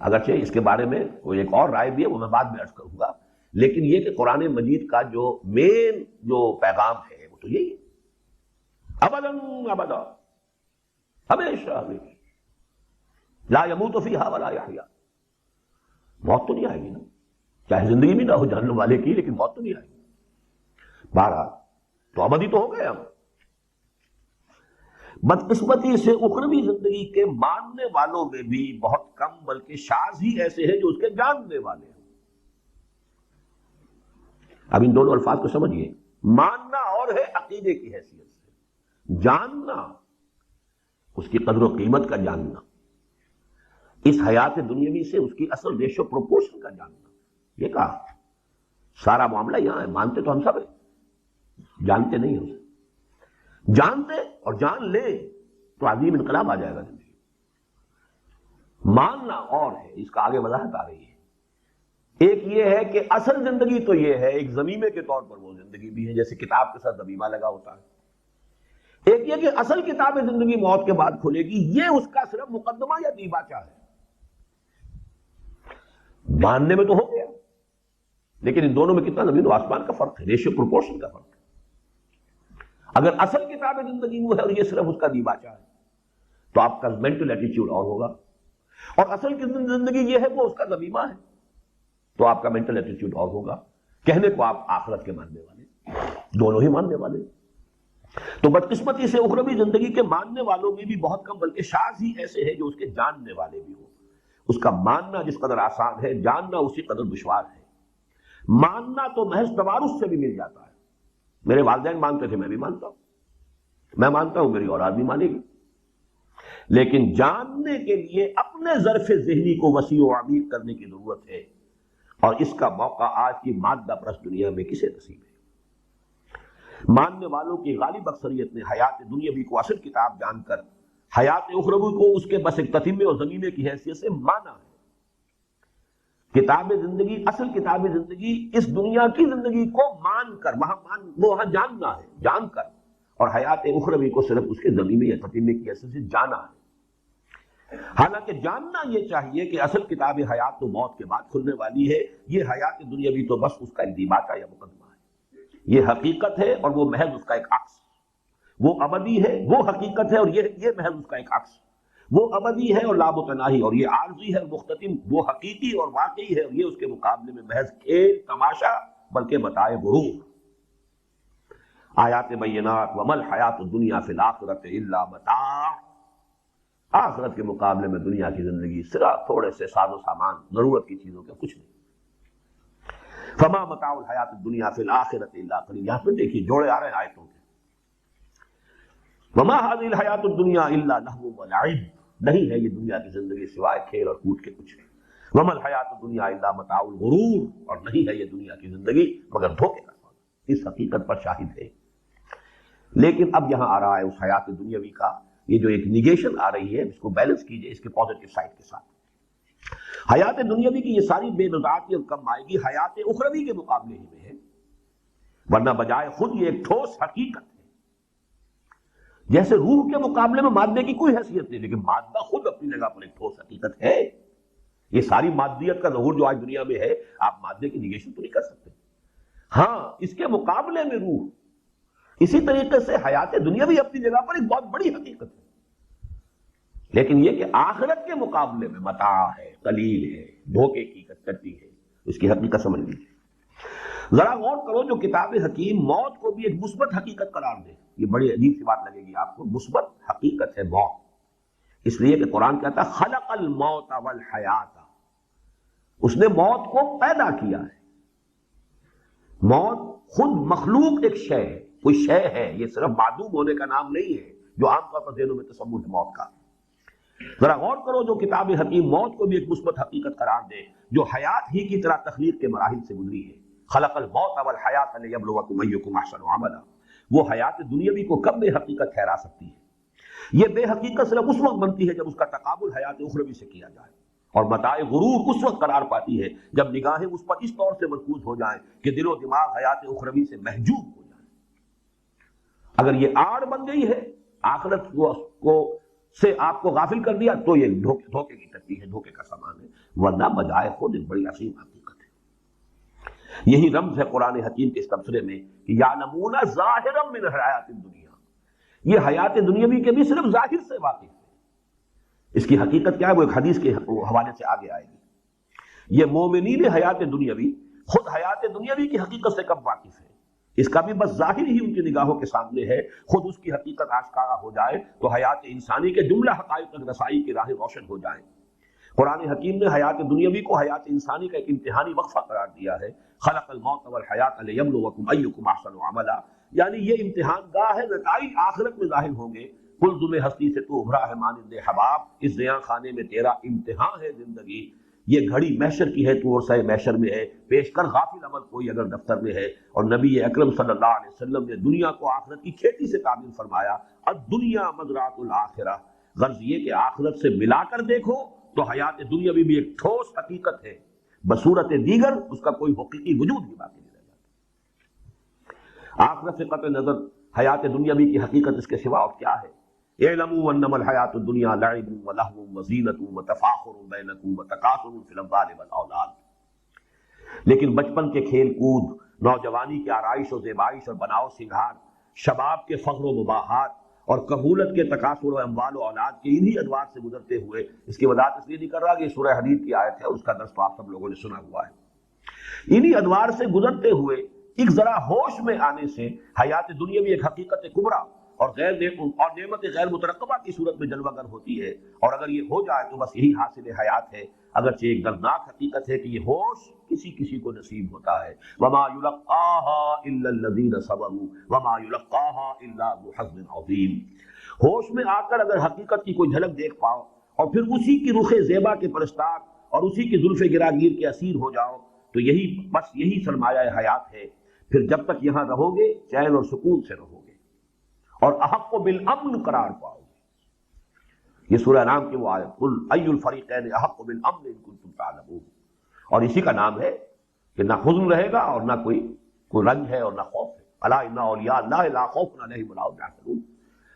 اگرچہ اس کے بارے میں کوئی ایک اور رائے بھی ہے، وہ میں بعد میں عرض کروں گا، لیکن یہ کہ قرآن مجید کا جو مین جو پیغام ہے وہ تو یہی ہے، ابداً ابدا، ہمیشہ ہمیشہ، لا یموت فیہا ولا یحیا۔ موت تو نہیں آئے گی نا، چاہے زندگی بھی نہ ہو جہنم والے کی، لیکن موت تو نہیں آئے گی۔ بہرحال تو ابدی تو ہو گئے ہم۔ بدقسمتی سے اخروی زندگی کے ماننے والوں میں بھی بہت کم بلکہ شاذ ہی ایسے ہیں جو اس کے جاننے والے ہیں۔ اب ان دونوں الفاظ کو سمجھیے، ماننا اور ہے عقیدے کی حیثیت سے، جاننا اس کی قدر و قیمت کا جاننا، اس حیات دنیاوی سے اس کی اصل ریشو پروپورشن کا جاننا۔ یہ کہا سارا معاملہ یہاں ہے، مانتے تو ہم سب ہیں، جانتے نہیں ہیں اسے۔ جانتے اور جان لے تو عظیم انقلاب آ جائے گا زندگی۔ ماننا اور ہے، اس کا آگے وضاحت آ رہی ہے۔ ایک یہ ہے کہ اصل زندگی تو یہ ہے، ایک ضمیمے کے طور پر وہ زندگی بھی ہے، جیسے کتاب کے ساتھ ضمیمہ لگا ہوتا ہے۔ ایک یہ کہ اصل کتاب زندگی موت کے بعد کھلے گی، یہ اس کا صرف مقدمہ یا دیباچہ ہے۔ ماننے میں تو ہو گیا، لیکن ان دونوں میں کتنا زمین و آسمان کا فرق ہے، ریشیو پروپورشن کا فرق ہے۔ اگر اصل کتاب زندگی وہ ہے اور یہ صرف اس کا دیباچہ ہے تو آپ کا مینٹل ایٹیچیوڈ اور ہوگا، اور اصل کی زندگی یہ ہے وہ اس کا ضمیمہ ہے تو آپ کا مینٹل ایٹیچیوڈ اور ہوگا۔ کہنے کو آپ آخرت کے ماننے والے، دونوں ہی ماننے والے۔ تو بدقسمتی سے اخروی زندگی کے ماننے والوں میں بھی بہت کم بلکہ شاذ ہی ایسے ہیں جو اس کے جاننے والے بھی ہوں۔ اس کا ماننا جس قدر آسان ہے، جاننا اسی قدر دشوار ہے۔ ماننا تو محض توارث سے بھی مل جاتا ہے، میرے والدین مانتے تھے، میں بھی مانتا ہوں، میں مانتا ہوں، میری اولاد بھی مانے گی۔ لیکن جاننے کے لیے اپنے ظرف ذہنی کو وسیع و عمیق کرنے کی ضرورت ہے، اور اس کا موقع آج کی مادہ پرست دنیا میں کسے نصیب ہے؟ ماننے والوں کی غالب اکثریت نے حیات دنیاوی کو اصل کتاب جان کر حیات اخروی کو اس کے بس ایک تتمے اور ضمیمے کی حیثیت سے مانا ہے۔ کتاب زندگی، اصل کتاب زندگی اس دنیا کی زندگی کو مان کر وہاں جاننا ہے، جان کر، اور حیات اخروی کو صرف اس کے ضمیمے یا تتمے کی حیثیت سے جانا ہے۔ حالانکہ جاننا یہ چاہیے کہ اصل کتاب حیات تو موت کے بعد کھلنے والی ہے، یہ حیات دنیاوی تو بس اس کا ایک دیباچہ یا مقدمہ ہے، یہ حقیقت ہے اور وہ محض اس کا ایک عکس، وہ ابدی ہے، وہ حقیقت ہے اور یہ محض اس کا ایک عکس، وہ ابدی ہے اور لامتناہی، اور یہ عارضی ہے اور مختتم، وہ حقیقی اور واقعی ہے اور یہ اس کے مقابلے میں محض کھیل تماشا بلکہ متاع غرور۔ آیات بینات وما الحیات الدنیا فی الآخرۃ الا متاع، آخرت کے مقابلے میں دنیا کی زندگی صرف تھوڑے سے ساز و سامان، ضرورت کی چیزوں کا کچھ نہیں۔ فما متاع الحیات الدنیا فی الآخرۃ الا قلیل، یہاں پہ دیکھیے جوڑے آ رہے ہیں آیتوں کے، وما هذه الحیات الدنیا الا لہو ولعب، نہیں ہے یہ دنیا کی زندگی سوائے کھیل اور کود کے کچھ نہیں۔ وما الحیات الدنیا الا متاع الغرور، اور نہیں ہے یہ دنیا کی زندگی مگر دھوکے کا سودا، اس حقیقت پر شاہد ہے۔ لیکن اب یہاں آ رہا ہے اس حیات دنیاوی کا یہ جو ایک نیگیشن آ رہی ہے، اس کو بیلنس کیجئے اس کے پازیٹیو سائڈ کے ساتھ۔ حیات دنیاوی کی یہ ساری بے نظارتی اور کم آئے گی حیات اخروی کے مقابلے ہی میں ہے، ورنہ بجائے خود یہ ایک ٹھوس حقیقت ہے۔ جیسے روح کے مقابلے میں مادے کی کوئی حیثیت نہیں، لیکن مادہ خود اپنی جگہ پر ایک ٹھوس حقیقت ہے۔ یہ ساری مادیت کا ظہور جو آج دنیا میں ہے، آپ مادے کی نیگیشن تو نہیں کر سکتے۔ ہاں، اس کے مقابلے میں روح، اسی طریقے سے حیات دنیا بھی اپنی جگہ پر ایک بہت بڑی حقیقت ہے، لیکن یہ کہ آخرت کے مقابلے میں متاع ہے، قلیل ہے، دھوکے کی کٹی ہے، اس کی حقیقت سمجھ لیجیے۔ ذرا غور کرو، جو کتاب حکیم موت کو بھی ایک مثبت حقیقت قرار دے، یہ بڑی عجیب سی بات لگے گی آپ کو، مثبت حقیقت ہے موت، اس لیے کہ قرآن کہتا ہے خلق الموت والحیات، اس نے موت کو پیدا کیا ہے۔ موت خود مخلوق ایک شے ہے، کوئی شے ہے، یہ صرف معدوم ہونے کا نام نہیں ہے جو عام طور پر ذہنوں میں تصور ہے موت کا۔ ذرا غور کرو، جو کتاب حکیم موت کو بھی ایک مثبت حقیقت قرار دے، جو حیات ہی کی طرح تخلیق کے مراحل سے گزری ہے۔ خلق الموت والحیات لیبلوکم ایکم احسن عملا، وہ حیات دنیاوی کو کب بے حقیقت ٹھہرا سکتی ہے؟ یہ بے حقیقت صرف اس وقت بنتی ہے جب اس کا تقابل حیات اخروی سے کیا جائے، اور متاع غرور اس وقت قرار پاتی ہے جب نگاہیں اس پر اس طور سے مرکوز ہو جائیں کہ دل و دماغ حیات اخروی سے محجوب ہو جائے۔ اگر یہ آڑ بن گئی ہے، آخرت کو سے آپ کو غافل کر دیا، تو یہ دھوکے کی ٹٹی ہے، دھوکے کا سامان ہے، ورنہ بجائے خود ایک بڑی عظیم حقیقت ہے۔ یہی رمز ہے قرآن حکیم کے اس تبصرے میں کہ یعلمون ظاہرا من الحیات الدنیا، یہ حیات دنیاوی کے بھی صرف ظاہر سے واقف ہے، اس کی حقیقت کیا ہے وہ ایک حدیث کے حوالے سے آگے آئے گی۔ یہ مومنین حیات دنیاوی خود حیات دنیاوی کی حقیقت سے کب واقف ہے؟ اس کا بھی بس ظاہر ہی ان کی نگاہوں کے سامنے ہے، خود اس کی حقیقت آشکارا ہو جائے تو حیات انسانی کے جملہ حقائق تک رسائی کی راہیں روشن ہو جائیں۔ قرآن حکیم نے حیات دنیاوی کو حیات انسانی کا ایک امتحانی وقفہ قرار دیا ہے۔ خلق الموت والحیات لیبلوکم ایکم احسن عملا، یعنی یہ امتحان گاہ ہے، نتائج آخرت میں ظاہر ہوں گے۔ قلزم ہستی سے تو ابھرا ہے مانند حباب، اس زیاں خانے میں تیرا امتحان ہے زندگی۔ یہ گھڑی محشر کی ہے تو عرصہ محشر میں ہے، پیش کر غافل عمل کوئی اگر دفتر میں ہے۔ اور نبی اکرم صلی اللہ علیہ وسلم نے دنیا کو آخرت کی کھیتی سے تعبیر فرمایا، الدنیا مزرعۃ الآخرہ، غرض یہ کہ آخرت سے ملا کر دیکھو تو حیات دنیاوی بھی ایک ٹھوس حقیقت ہے، بصورت دیگر اس کا کوئی حقیقی وجود ہی باقی نہیں رہ جاتا۔ آخرت سے قطع نظر حیات دنیاوی کی حقیقت اس کے سوا اور کیا ہے؟ اعلموا انما الحیات الدنیا لعب ولہو وزینۃ وتفاخر بینکم وتکاثر فی الاموال والاولاد، لیکن بچپن کے کھیل کود، نوجوانی کی آرائش و زیبائش اور بناؤ سنگھار، شباب کے فخر و مباحات اور کہولت کے تکاثر و اموال و اولاد کے انہی ادوار سے گزرتے ہوئے، اس کی وضاحت اس لیے نہیں کر رہا کہ سورہ حدید کی آیت ہے اور اس کا درس تو آپ سب لوگوں نے سنا ہوا ہے۔ انہی ادوار سے گزرتے ہوئے ایک ذرا ہوش میں آنے سے حیات دنیاوی ایک حقیقت کبریٰ اور نعمت غیر مترقبہ کی صورت میں جلوہ گر ہوتی ہے، اور اگر یہ ہو جائے تو بس یہی حاصل حیات ہے، اگرچہ ایک دردناک حقیقت ہے کہ یہ ہوش کسی کو نصیب ہوتا ہے۔ وما یلقاها الا الذین صبروا وما یلقاها الا ذو حظ عظیم۔ ہوش میں آ کر اگر حقیقت کی کوئی جھلک دیکھ پاؤ اور پھر اسی کی رخ زیبا کے پرستار اور اسی کی زلف گراگیر کے اسیر ہو جاؤ تو یہی سرمایہ حیات ہے۔ پھر جب تک یہاں رہو گے چین اور سکون سے رہو گے اور احق بالامن قرار پاؤ گے۔ یہ سورہ انعام کی وہ آیت، قل ای الفریقین احق بالامن ان کنتم تعلمون، اور اسی کا نام ہے کہ نہ حزن رہے گا اور نہ کوئی رنج ہے اور نہ خوف ہے۔ الا ان اولیاء اللہ لا خوف علیہم ولا هم یحزنون۔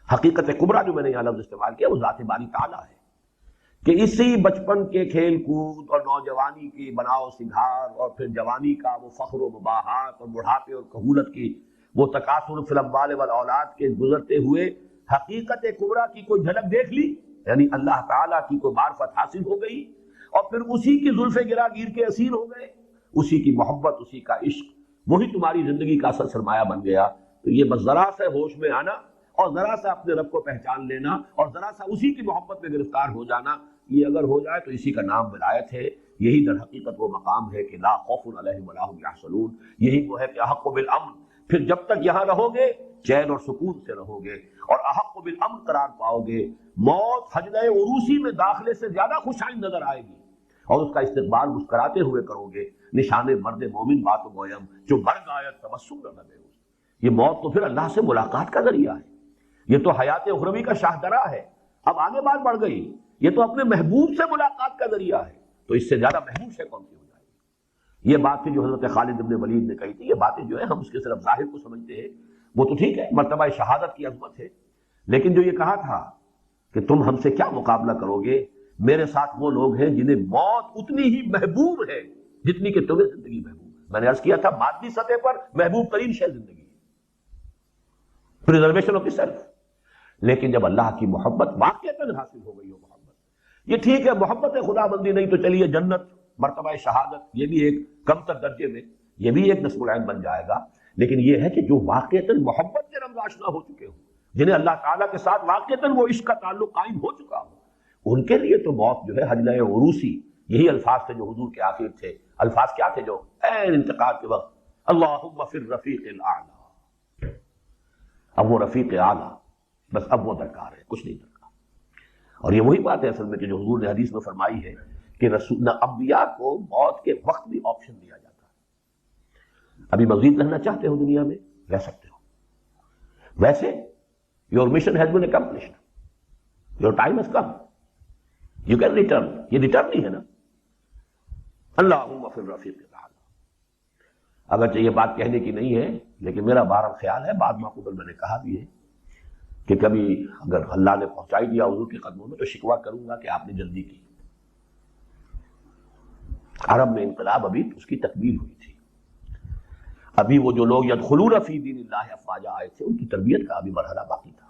حقیقت کبریٰ جو میں نے یہاں لفظ استعمال کیا وہ ذات باری تعالیٰ ہے کہ اسی بچپن کے کھیل کود اور نوجوانی کی بناؤ سنگھار اور پھر جوانی کا وہ فخر و مباحات اور بڑھاپے اور کہولت کی وہ تکاثر فی الاموال والاولاد کے گزرتے ہوئے حقیقت کبریٰ کی کوئی جھلک دیکھ لی، یعنی اللہ تعالیٰ کی کوئی معرفت حاصل ہو گئی اور پھر اسی کی زلف گراگیر کے اسیر ہو گئے، اسی کی محبت، اسی کا عشق، وہی تمہاری زندگی کا اصل سرمایہ بن گیا۔ تو یہ بس ذرا سے ہوش میں آنا اور ذرا سا اپنے رب کو پہچان لینا اور ذرا سا اسی کی محبت میں گرفتار ہو جانا، یہ اگر ہو جائے تو اسی کا نام ولایت ہے۔ یہی در حقیقت وہ مقام ہے کہ لا خوف علیہم ولا هم یحزنون، یہی وہ ہے کہ احق بالامن۔ پھر جب تک یہاں رہو گے چین اور سکون سے رہو گے اور احق بالامن قرار پاؤ گے۔ موت حجرہ عروسی میں داخلے سے زیادہ خوشائند نظر آئے گی اور اس کا استقبال مسکراتے ہوئے کرو گے۔ نشان مرد مومن بات و گویم جو مر آیت تبسم نہ لگے۔ یہ موت تو پھر اللہ سے ملاقات کا ذریعہ ہے، یہ تو حیات اخروی کا شاہدرہ ہے۔ اب آگے بات بڑھ گئی، یہ تو اپنے محبوب سے ملاقات کا ذریعہ ہے، تو اس سے زیادہ محبوب شے کون سی ہو جائے گی؟ یہ بات تھی جو حضرت خالد بن ولید نے کہی تھی۔ یہ باتیں جو ہے ہم اس کے صرف ظاہر کو سمجھتے ہیں، وہ تو ٹھیک ہے، مرتبہ شہادت کی عظمت ہے، لیکن جو یہ کہا تھا کہ تم ہم سے کیا مقابلہ کرو گے، میرے ساتھ وہ لوگ ہیں جنہیں موت اتنی ہی محبوب ہے جتنی کہ تمہیں زندگی محبوب ہے۔ میں نے عرض کیا تھا مادی سطح پر محبوب ترین شے زندگی ہے، پریزرویشن آف دی سیلف، لیکن جب اللہ کی محبت واقعتاً حاصل ہو گئی ہو محبت، یہ ٹھیک ہے محبت خدا بندی نہیں تو چلیے جنت مرتبہ شہادت یہ بھی ایک کم تر درجے میں یہ بھی ایک نصب العین بن جائے گا، لیکن یہ ہے کہ جو واقعتاً محبت کے رنگ آشنا ہو چکے ہوں، جنہیں اللہ تعالیٰ کے ساتھ واقعتاً وہ عشق کا تعلق قائم ہو چکا ہو، ان کے لیے تو موت جو ہے حجلہ عروسی، یہی الفاظ تھے جو حضور کے آخر تھے۔ الفاظ کیا تھے جو عین انتقال کے وقت؟ اللہم فی الرفیق الاعلی، اب وہ رفیق اعلیٰ، بس اب وہ درکار ہے، کچھ نہیں درکار۔ اور یہ وہی بات ہے اصل میں کہ جو حضور نے حدیث میں فرمائی ہے کہ رسول انبیاء کو موت کے وقت بھی آپشن دیا جاتا ہے، ابھی مزید رہنا چاہتے ہو دنیا میں رہ سکتے ہو، ویسے your mission has been accomplished, your time has come, you can return، یہ ریٹرن نہیں ہے نا۔ اللہم فی الرفیق الاعلی، اگرچہ یہ بات کہنے کی نہیں ہے لیکن میرا بہرحال خیال ہے، بعد میں قبل میں نے کہا بھی ہے کہ کبھی اگر اللہ نے پہنچائی دیا حضور کے قدموں میں تو شکوہ کروں گا کہ آپ نے جلدی کی۔ عرب میں انقلاب ابھی اس کی تکمیل ہوئی تھی، ابھی وہ جو لوگ یدخلون فی دین اللہ افواجا آئے تھے ان کی تربیت کا ابھی مرحلہ باقی تھا،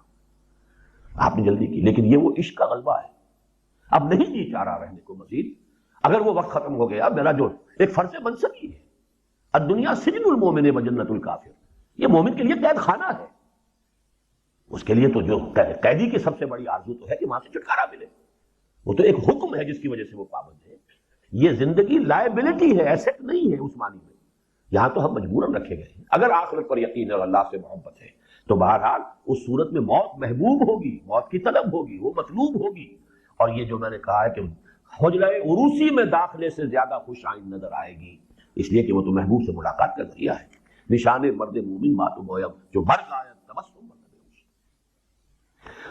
آپ نے جلدی کی، لیکن یہ وہ عشق کا غلبہ ہے، اب نہیں جی چاہ رہا رہنے کو مزید۔ اگر وہ وقت ختم ہو گیا، میرا جو ایک فرض منصبی ہے، الدنیا سجن المومن و جنت الکافر، یہ مومن کے لیے قید خانہ ہے، اس کے لیے تو جو قیدی کی سب سے بڑی آرزو تو ہے کہ وہاں سے چھٹکارا ملے، وہ تو ایک حکم ہے جس کی وجہ سے وہ پابند ہے۔ یہ زندگی لائبلٹی ہے، ایسٹ نہیں ہے اس معنی میں، یہاں تو ہم مجبوراً رکھے گئے ہیں۔ اگر آخرت پر یقین اور اللہ سے محبت ہے تو بہرحال اس صورت میں موت محبوب ہوگی، موت کی طلب ہوگی، وہ مطلوب ہوگی۔ اور یہ جو میں نے کہا ہے کہ حجلہ عروسی میں داخلے سے زیادہ خوش آئند نظر آئے گی، اس لیے کہ وہ تو محبوب سے ملاقات کا ذریعہ ہے۔ نشان مرد مومن ماتو گویم جو برق آیا تبسم بن،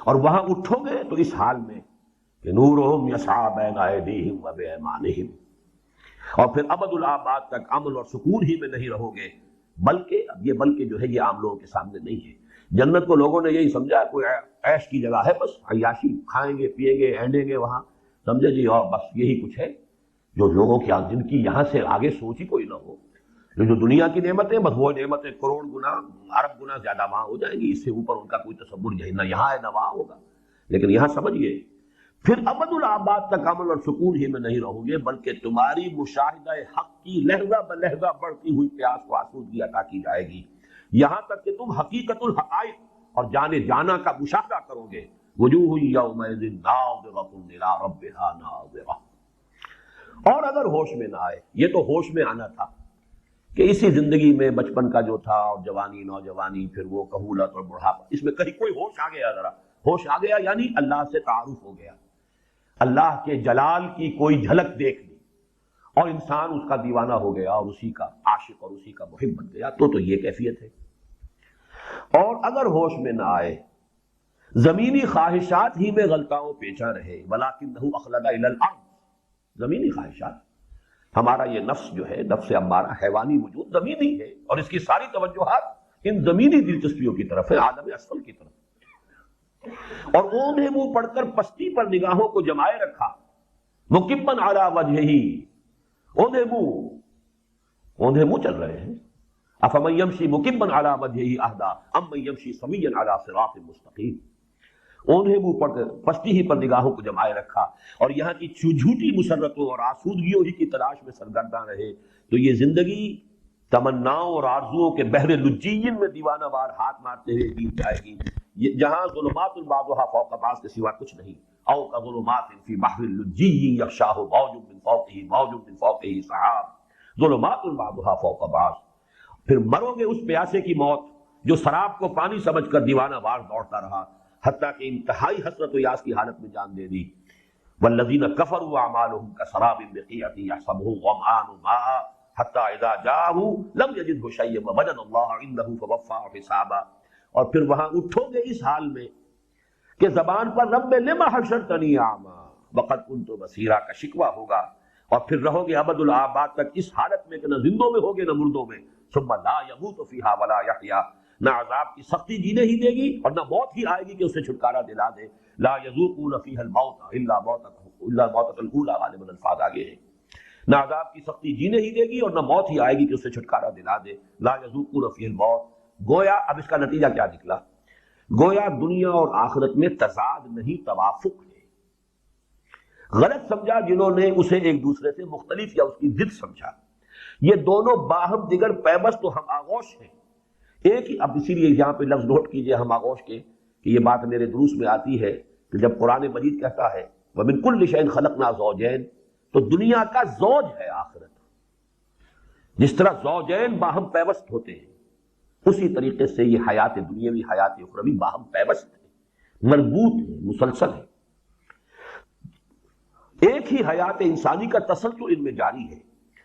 اور وہاں اٹھو گے تو اس حال میں کہ نورہم یسعی بین ایدیہم و بایمانہم، اور پھر ابد الآباد تک امن اور سکون ہی میں نہیں رہو گے، بلکہ اب یہ بلکہ جو ہے یہ عام لوگوں کے سامنے نہیں ہے۔ جنت کو لوگوں نے یہی سمجھا کوئی عیش کی جگہ ہے، بس عیاشی، کھائیں گے پیئیں گے اینڈیں گے وہاں، سمجھے جی، اور بس یہی کچھ ہے جو لوگوں کی جن کی یہاں سے آگے سوچ ہی کوئی نہ ہو۔ جو دنیا کی نعمتیں بس وہ نعمتیں کروڑ گنا ارب گنا زیادہ وہاں ہو جائیں گی، اس سے اوپر ان کا کوئی تصور نہ یہاں ہے نہ وہاں ہوگا۔ لیکن یہاں سمجھیے پھر ابد الآباد تک امن اور سکون ہی میں نہیں رہو گے، بلکہ تمہاری مشاہدہ حق کی لہجہ بلہجہ بڑھتی ہوئی پیاس کو آسودگی عطا کی جائے گی، یہاں تک کہ تم حقیقت الحقائق اور جانے جانا کا مشاہدہ کرو گے۔ وجوہ یومئذ ناظرۃ الی ربہا ناظرہ۔ اور اگر ہوش میں نہ آئے، یہ تو ہوش میں آنا تھا کہ اسی زندگی میں بچپن کا جو تھا اور جوانی نوجوانی، پھر وہ کہولت اور بڑھاپا، اس میں کہیں کوئی ہوش آ گیا، ذرا ہوش آ گیا یعنی اللہ سے تعارف ہو گیا، اللہ کے جلال کی کوئی جھلک دیکھ لی اور انسان اس کا دیوانہ ہو گیا اور اسی کا عاشق اور اسی کا محب بن گیا، تو یہ کیفیت ہے۔ اور اگر ہوش میں نہ آئے، زمینی خواہشات ہی میں غلطاؤں پیچا رہے، وَلَٰكِنَّهُ أَخْلَدَ إِلَى الْأَرْضِ، زمینی خواہشات، ہمارا یہ نفس جو ہے، نفس امارہ، حیوانی وجود زمینی ہے، اور اس کی ساری توجہات ان زمینی دلچسپیوں کی طرف ہے، عالم اسفل کی طرف، اور اوندھے منہ پڑھ کر پستی پر نگاہوں کو جمائے رکھا، مکبن علی وجہہ، اوندھے منہ چل رہے ہیں۔ افمن یمشی مکبن علی وجہہ اہدی ام من یمشی سویا علی صراط مستقیم، اوندھے منہ پڑھ کر پستی ہی پر نگاہوں کو جمائے رکھا اور یہاں کی جھوٹی مسرتوں اور آسودگیوں ہی کی تلاش میں سرگرداں رہے، تو یہ زندگی تمناؤں اور آرزوؤں کے بحر لجین میں دیوانہ وار ہاتھ مارتے ہوئے بیت جائے گی، جہاں ظلمات بعضها فوق بعض کے سوا کچھ نہیں، او کظلمات فی بحر لجی یغشاہ موج من فوقہ موج من فوقہ سحاب، ظلمات بعضها فوق بعض۔ پھر مرو گے اس پیاسے کی موت جو سراب کو پانی سمجھ کر دیوانہ وار دوڑتا رہا، حتیٰ کہ انتہائی حسرت و یاس کی حالت میں جان دے دی۔ والذین کفروا اعمالهم کسراب بقیعۃ یحسبہ الظمآن ماء حتی اذا جاءہ لم یجدہ شیئا ووجد اللہ عندہ فوفاہ حسابا۔ اور پھر وہاں اٹھو گے اس حال میں کہ زبان پر رب لم حشرتنی اعمی وقد کنت بصیرا کا شکوہ ہوگا، اور پھر رہو گے ابد الآباد تک اس حالت میں کہ نہ زندوں میں ہوگے نہ مردوں میں۔ ثم لا یموت فیہا ولا یحیا، نہ عذاب کی سختی جینے ہی دے گی اور نہ موت ہی آئے گی کہ اسے چھٹکارا دلا دے۔ لا یذوقون فیہا الموت الا موتۃ الاولی، غالباً الفاظ آگے ہیں، نہ عذاب کی سختی جینے ہی دے گی اور نہ موت ہی آئے گی کہ اسے چھٹکارا دلا دے۔ لا یذوقون فیہا الموت، گویا اب اس کا نتیجہ کیا نکلا گویا دنیا اور آخرت میں تضاد نہیں توافق ہے۔ غلط سمجھا جنہوں نے اسے ایک دوسرے سے مختلف یا اس کی ضد سمجھا۔ یہ دونوں باہم دیگر پیوست و ہم آغوش ہیں، ایک ہی۔ اب اسی لیے یہاں پہ لفظ نوٹ کیجئے ہم آغوش کے، کہ یہ بات میرے دروس میں آتی ہے کہ جب قرآن مجید کہتا ہے وَمِن كُلِّ شَيْءٍ خَلَقْنَا زَوْجَيْن، تو دنیا کا زوج ہے آخرت۔ جس طرح زوجین باہم پیوست ہوتے ہیں، اسی طریقے سے یہ حیات دنیاوی حیات اخروی باہم پیوست ہے، مربوط ہے، مسلسل ہے۔ ایک ہی حیات انسانی کا تسلسل ان میں جاری ہے۔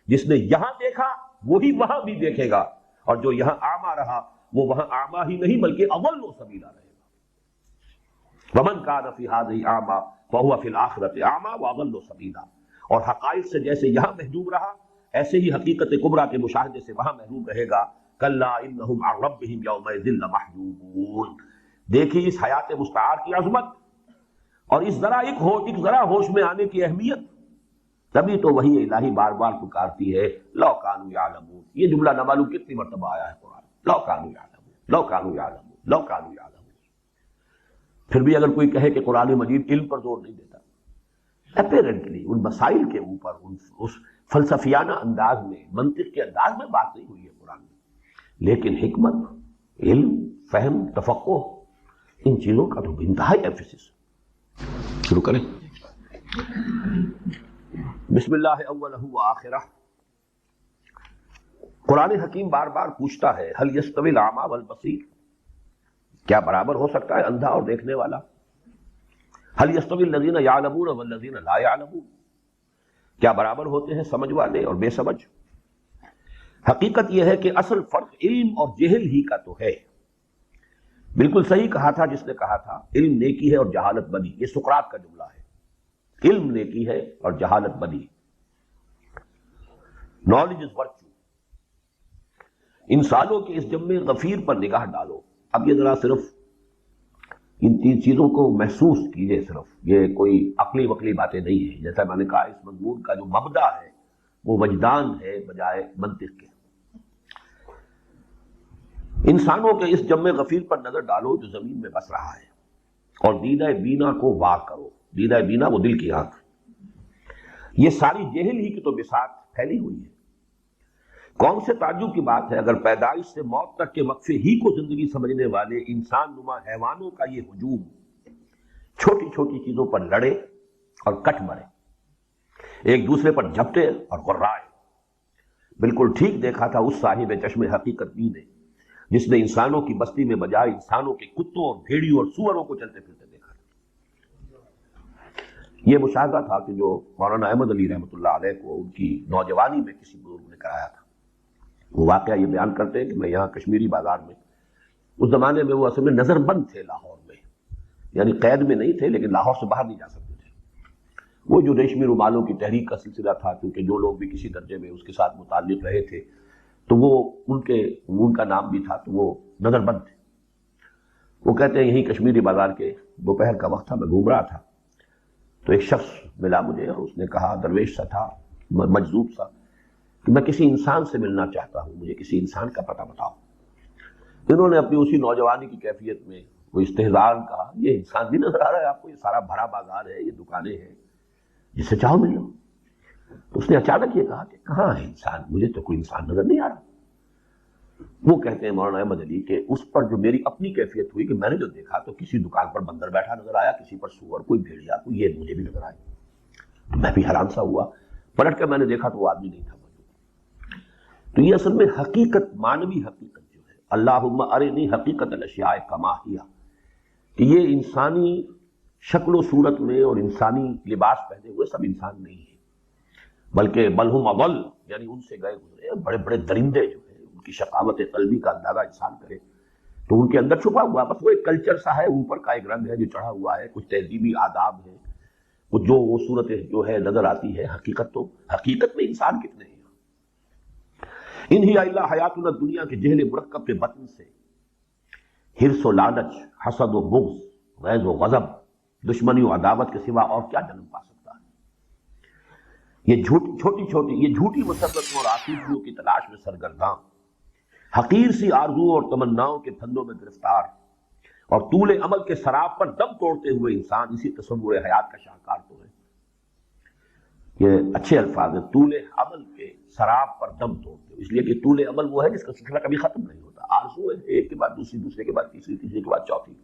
جس نے یہاں دیکھا وہی وہاں بھی دیکھے گا، اور جو یہاں اعمیٰ رہا وہ وہاں اعمیٰ ہی نہیں بلکہ اضل سبیلا رہے گا۔ ومن کان فی ہذہ اعمیٰ فہو فی الآخرۃ اعمیٰ واضل سبیلا۔ اور حقائق سے جیسے یہاں محجوب رہا، ایسے ہی حقیقت کبریٰ کے مشاہدے سے وہاں محروم رہے گا۔ کلا انہم عن ربہم یومئذ لمحجوبون۔ دیکھیے اس حیات مستعار کی عظمت اور اس ذرا ایک ذرا ہوش میں آنے کی اہمیت۔ تبھی تو وہی الہی بار بار پکارتی ہے لو کانوا یعلمون۔ یہ جملہ نہ معلوم کتنی مرتبہ آیا ہے قرآن، لو کانوا یعلمون، لو کانوا یعلمون، لو کانوا یعلمون۔ پھر بھی اگر کوئی کہے کہ قرآن مجید علم پر زور نہیں دیتا، اپیرنٹلی ان مسائل کے اوپر اس فلسفیانہ انداز میں، منطق کے انداز میں بات نہیں ہوئی ہے قرآن میں، لیکن حکمت، علم، فہم، تفقہ، ان چیزوں کا تو انتہائی ایمفیسس۔ شروع کریں۔ بسم اللہ اولہ وآخرہ۔ قرآن حکیم بار بار پوچھتا ہے هل يستوي الاعمى والبصیر، کیا برابر ہو سکتا ہے اندھا اور دیکھنے والا؟ هل يستوي الذین یعلمون والذین لا یعلمون، کیا برابر ہوتے ہیں سمجھ والے اور بے سمجھ؟ حقیقت یہ ہے کہ اصل فرق علم اور جہل ہی کا تو ہے۔ بالکل صحیح کہا تھا جس نے کہا تھا علم نیکی ہے اور جہالت بدی، یہ سقراط کا جملہ ہے۔ علم نیکی ہے اور جہالت بدی، نالج از ورچو۔ انسانوں کے اس جم غفیر پر نگاہ ڈالو۔ اب یہ ذرا صرف ان تین چیزوں کو محسوس کیجئے، صرف یہ کوئی عقلی وقلی باتیں نہیں ہیں۔ جیسا میں نے کہا اس مضمون کا جو مبدا ہے وہ وجدان ہے بجائے منطق کے۔ انسانوں کے اس جم غفیر پر نظر ڈالو جو زمین میں بس رہا ہے، اور دیدہ بینا کو وا کرو۔ دیدہ بینا وہ دل کی آنکھ۔ یہ ساری جہل ہی کی تو بساط پھیلی ہوئی ہے۔ کون سے تعجب کی بات ہے اگر پیدائش سے موت تک کے وقفے ہی کو زندگی سمجھنے والے انسان نما حیوانوں کا یہ ہجوم چھوٹی چھوٹی چیزوں پر لڑے اور کٹ مرے، ایک دوسرے پر جھپٹے اور غرائے۔ بالکل ٹھیک دیکھا تھا اس صاحب چشم حقیقت بین نے جس نے انسانوں کی بستی میں بجائے انسانوں کے کتوں اور بھیڑیوں اور سوروں کو چلتے پھرتے دیکھا۔ یہ مشاہدہ تھا کہ جو مولانا احمد علی رحمۃ اللہ علیہ کو ان کی نوجوانی میں کسی بزرگ نے کرایا تھا۔ وہ واقعہ یہ بیان کرتے ہیں کہ میں یہاں کشمیری بازار میں، اس زمانے میں وہ اصل میں نظر بند تھے لاہور میں، یعنی قید میں نہیں تھے لیکن لاہور سے باہر نہیں جا سکتے تھے۔ وہ جو ریشمی رومالوں کی تحریک کا سلسلہ تھا، کیونکہ جو لوگ بھی کسی درجے میں اس کے ساتھ متعلق رہے تھے تو وہ ان کا نام بھی تھا، تو وہ نظر بند تھے۔ وہ کہتے ہیں یہیں کشمیری بازار کے دوپہر کا وقت تھا، میں گھوم رہا تھا تو ایک شخص ملا مجھے اور اس نے کہا، درویش سا تھا، مجذوب سا، کہ میں کسی انسان سے ملنا چاہتا ہوں، مجھے کسی انسان کا پتہ بتاؤ۔ انہوں نے اپنی اسی نوجوانی کی کیفیت میں وہ استہزاء کہا، یہ انسان بھی نظر آ رہا ہے آپ کو، یہ سارا بھرا بازار ہے، یہ دکانیں ہیں، جس سے چاہو مل لو۔ تو اس نے اچانک یہ کہا کہ کہاں ہے انسان، مجھے تو کوئی انسان نظر نہیں آ رہا۔ وہ کہتے ہیں مولانا احمد علی کہ اس پر جو میری اپنی کیفیت ہوئی کہ میں نے جو دیکھا تو کسی دکان پر بندر بیٹھا نظر آیا، کسی پر سور، کوئی بھیڑیا، کوئی، یہ مجھے بھی نظر آئی۔ تو میں بھی حیران سا ہوا، پلٹ کر میں نے دیکھا تو وہ آدمی نہیں تھا موجود۔ تو یہ اصل میں حقیقت، معنوی حقیقت جو ہے، اللہم ارنی حقیقت الاشیاء کما ہی، کہ یہ انسانی شکل و صورت میں اور انسانی لباس پہنے ہوئے سب انسان نہیں ہیں، بلکہ بل ہم اضل، یعنی ان سے گئے گزرے بڑے بڑے درندے جو ہیں، ان کی شقاوت قلبی کا اندازہ انسان کرے تو ان کے اندر چھپا ہوا بس وہ ایک کلچر سا ہے، اوپر کا ایک رنگ ہے جو چڑھا ہوا ہے، کچھ تہذیبی آداب ہے، کچھ جو وہ صورت جو ہے نظر آتی ہے۔ حقیقت میں انسان کتنے ہیں؟ انہی الا حیاتنا الدنیا کے جہل مرکب کے بطن سے حرص و لالچ، حسد و بغض، غیظ و غضب، دشمنی و عداوت کے سوا اور کیا جنم پا سکتا ہے؟ یہ جھوٹی مسرتوں اور آسودگیوں کی تلاش میں سرگرداں، حقیر سی آرزو اور تمناؤں کے پھندوں میں گرفتار، اور طول عمل کے سراب پر دم توڑتے ہوئے انسان اسی تصور حیات کا شاہکار تو ہے. یہ اچھے الفاظ ہیں، طول عمل کے سراب پر دم توڑتے ہوئے، اس لیے کہ طول عمل وہ ہے جس کا سلسلہ کبھی ختم نہیں ہوتا، آرزو ہے ایک کے بعد دوسری، دوسرے کے بعد تیسری، تیسرے کے بعد چوتھی.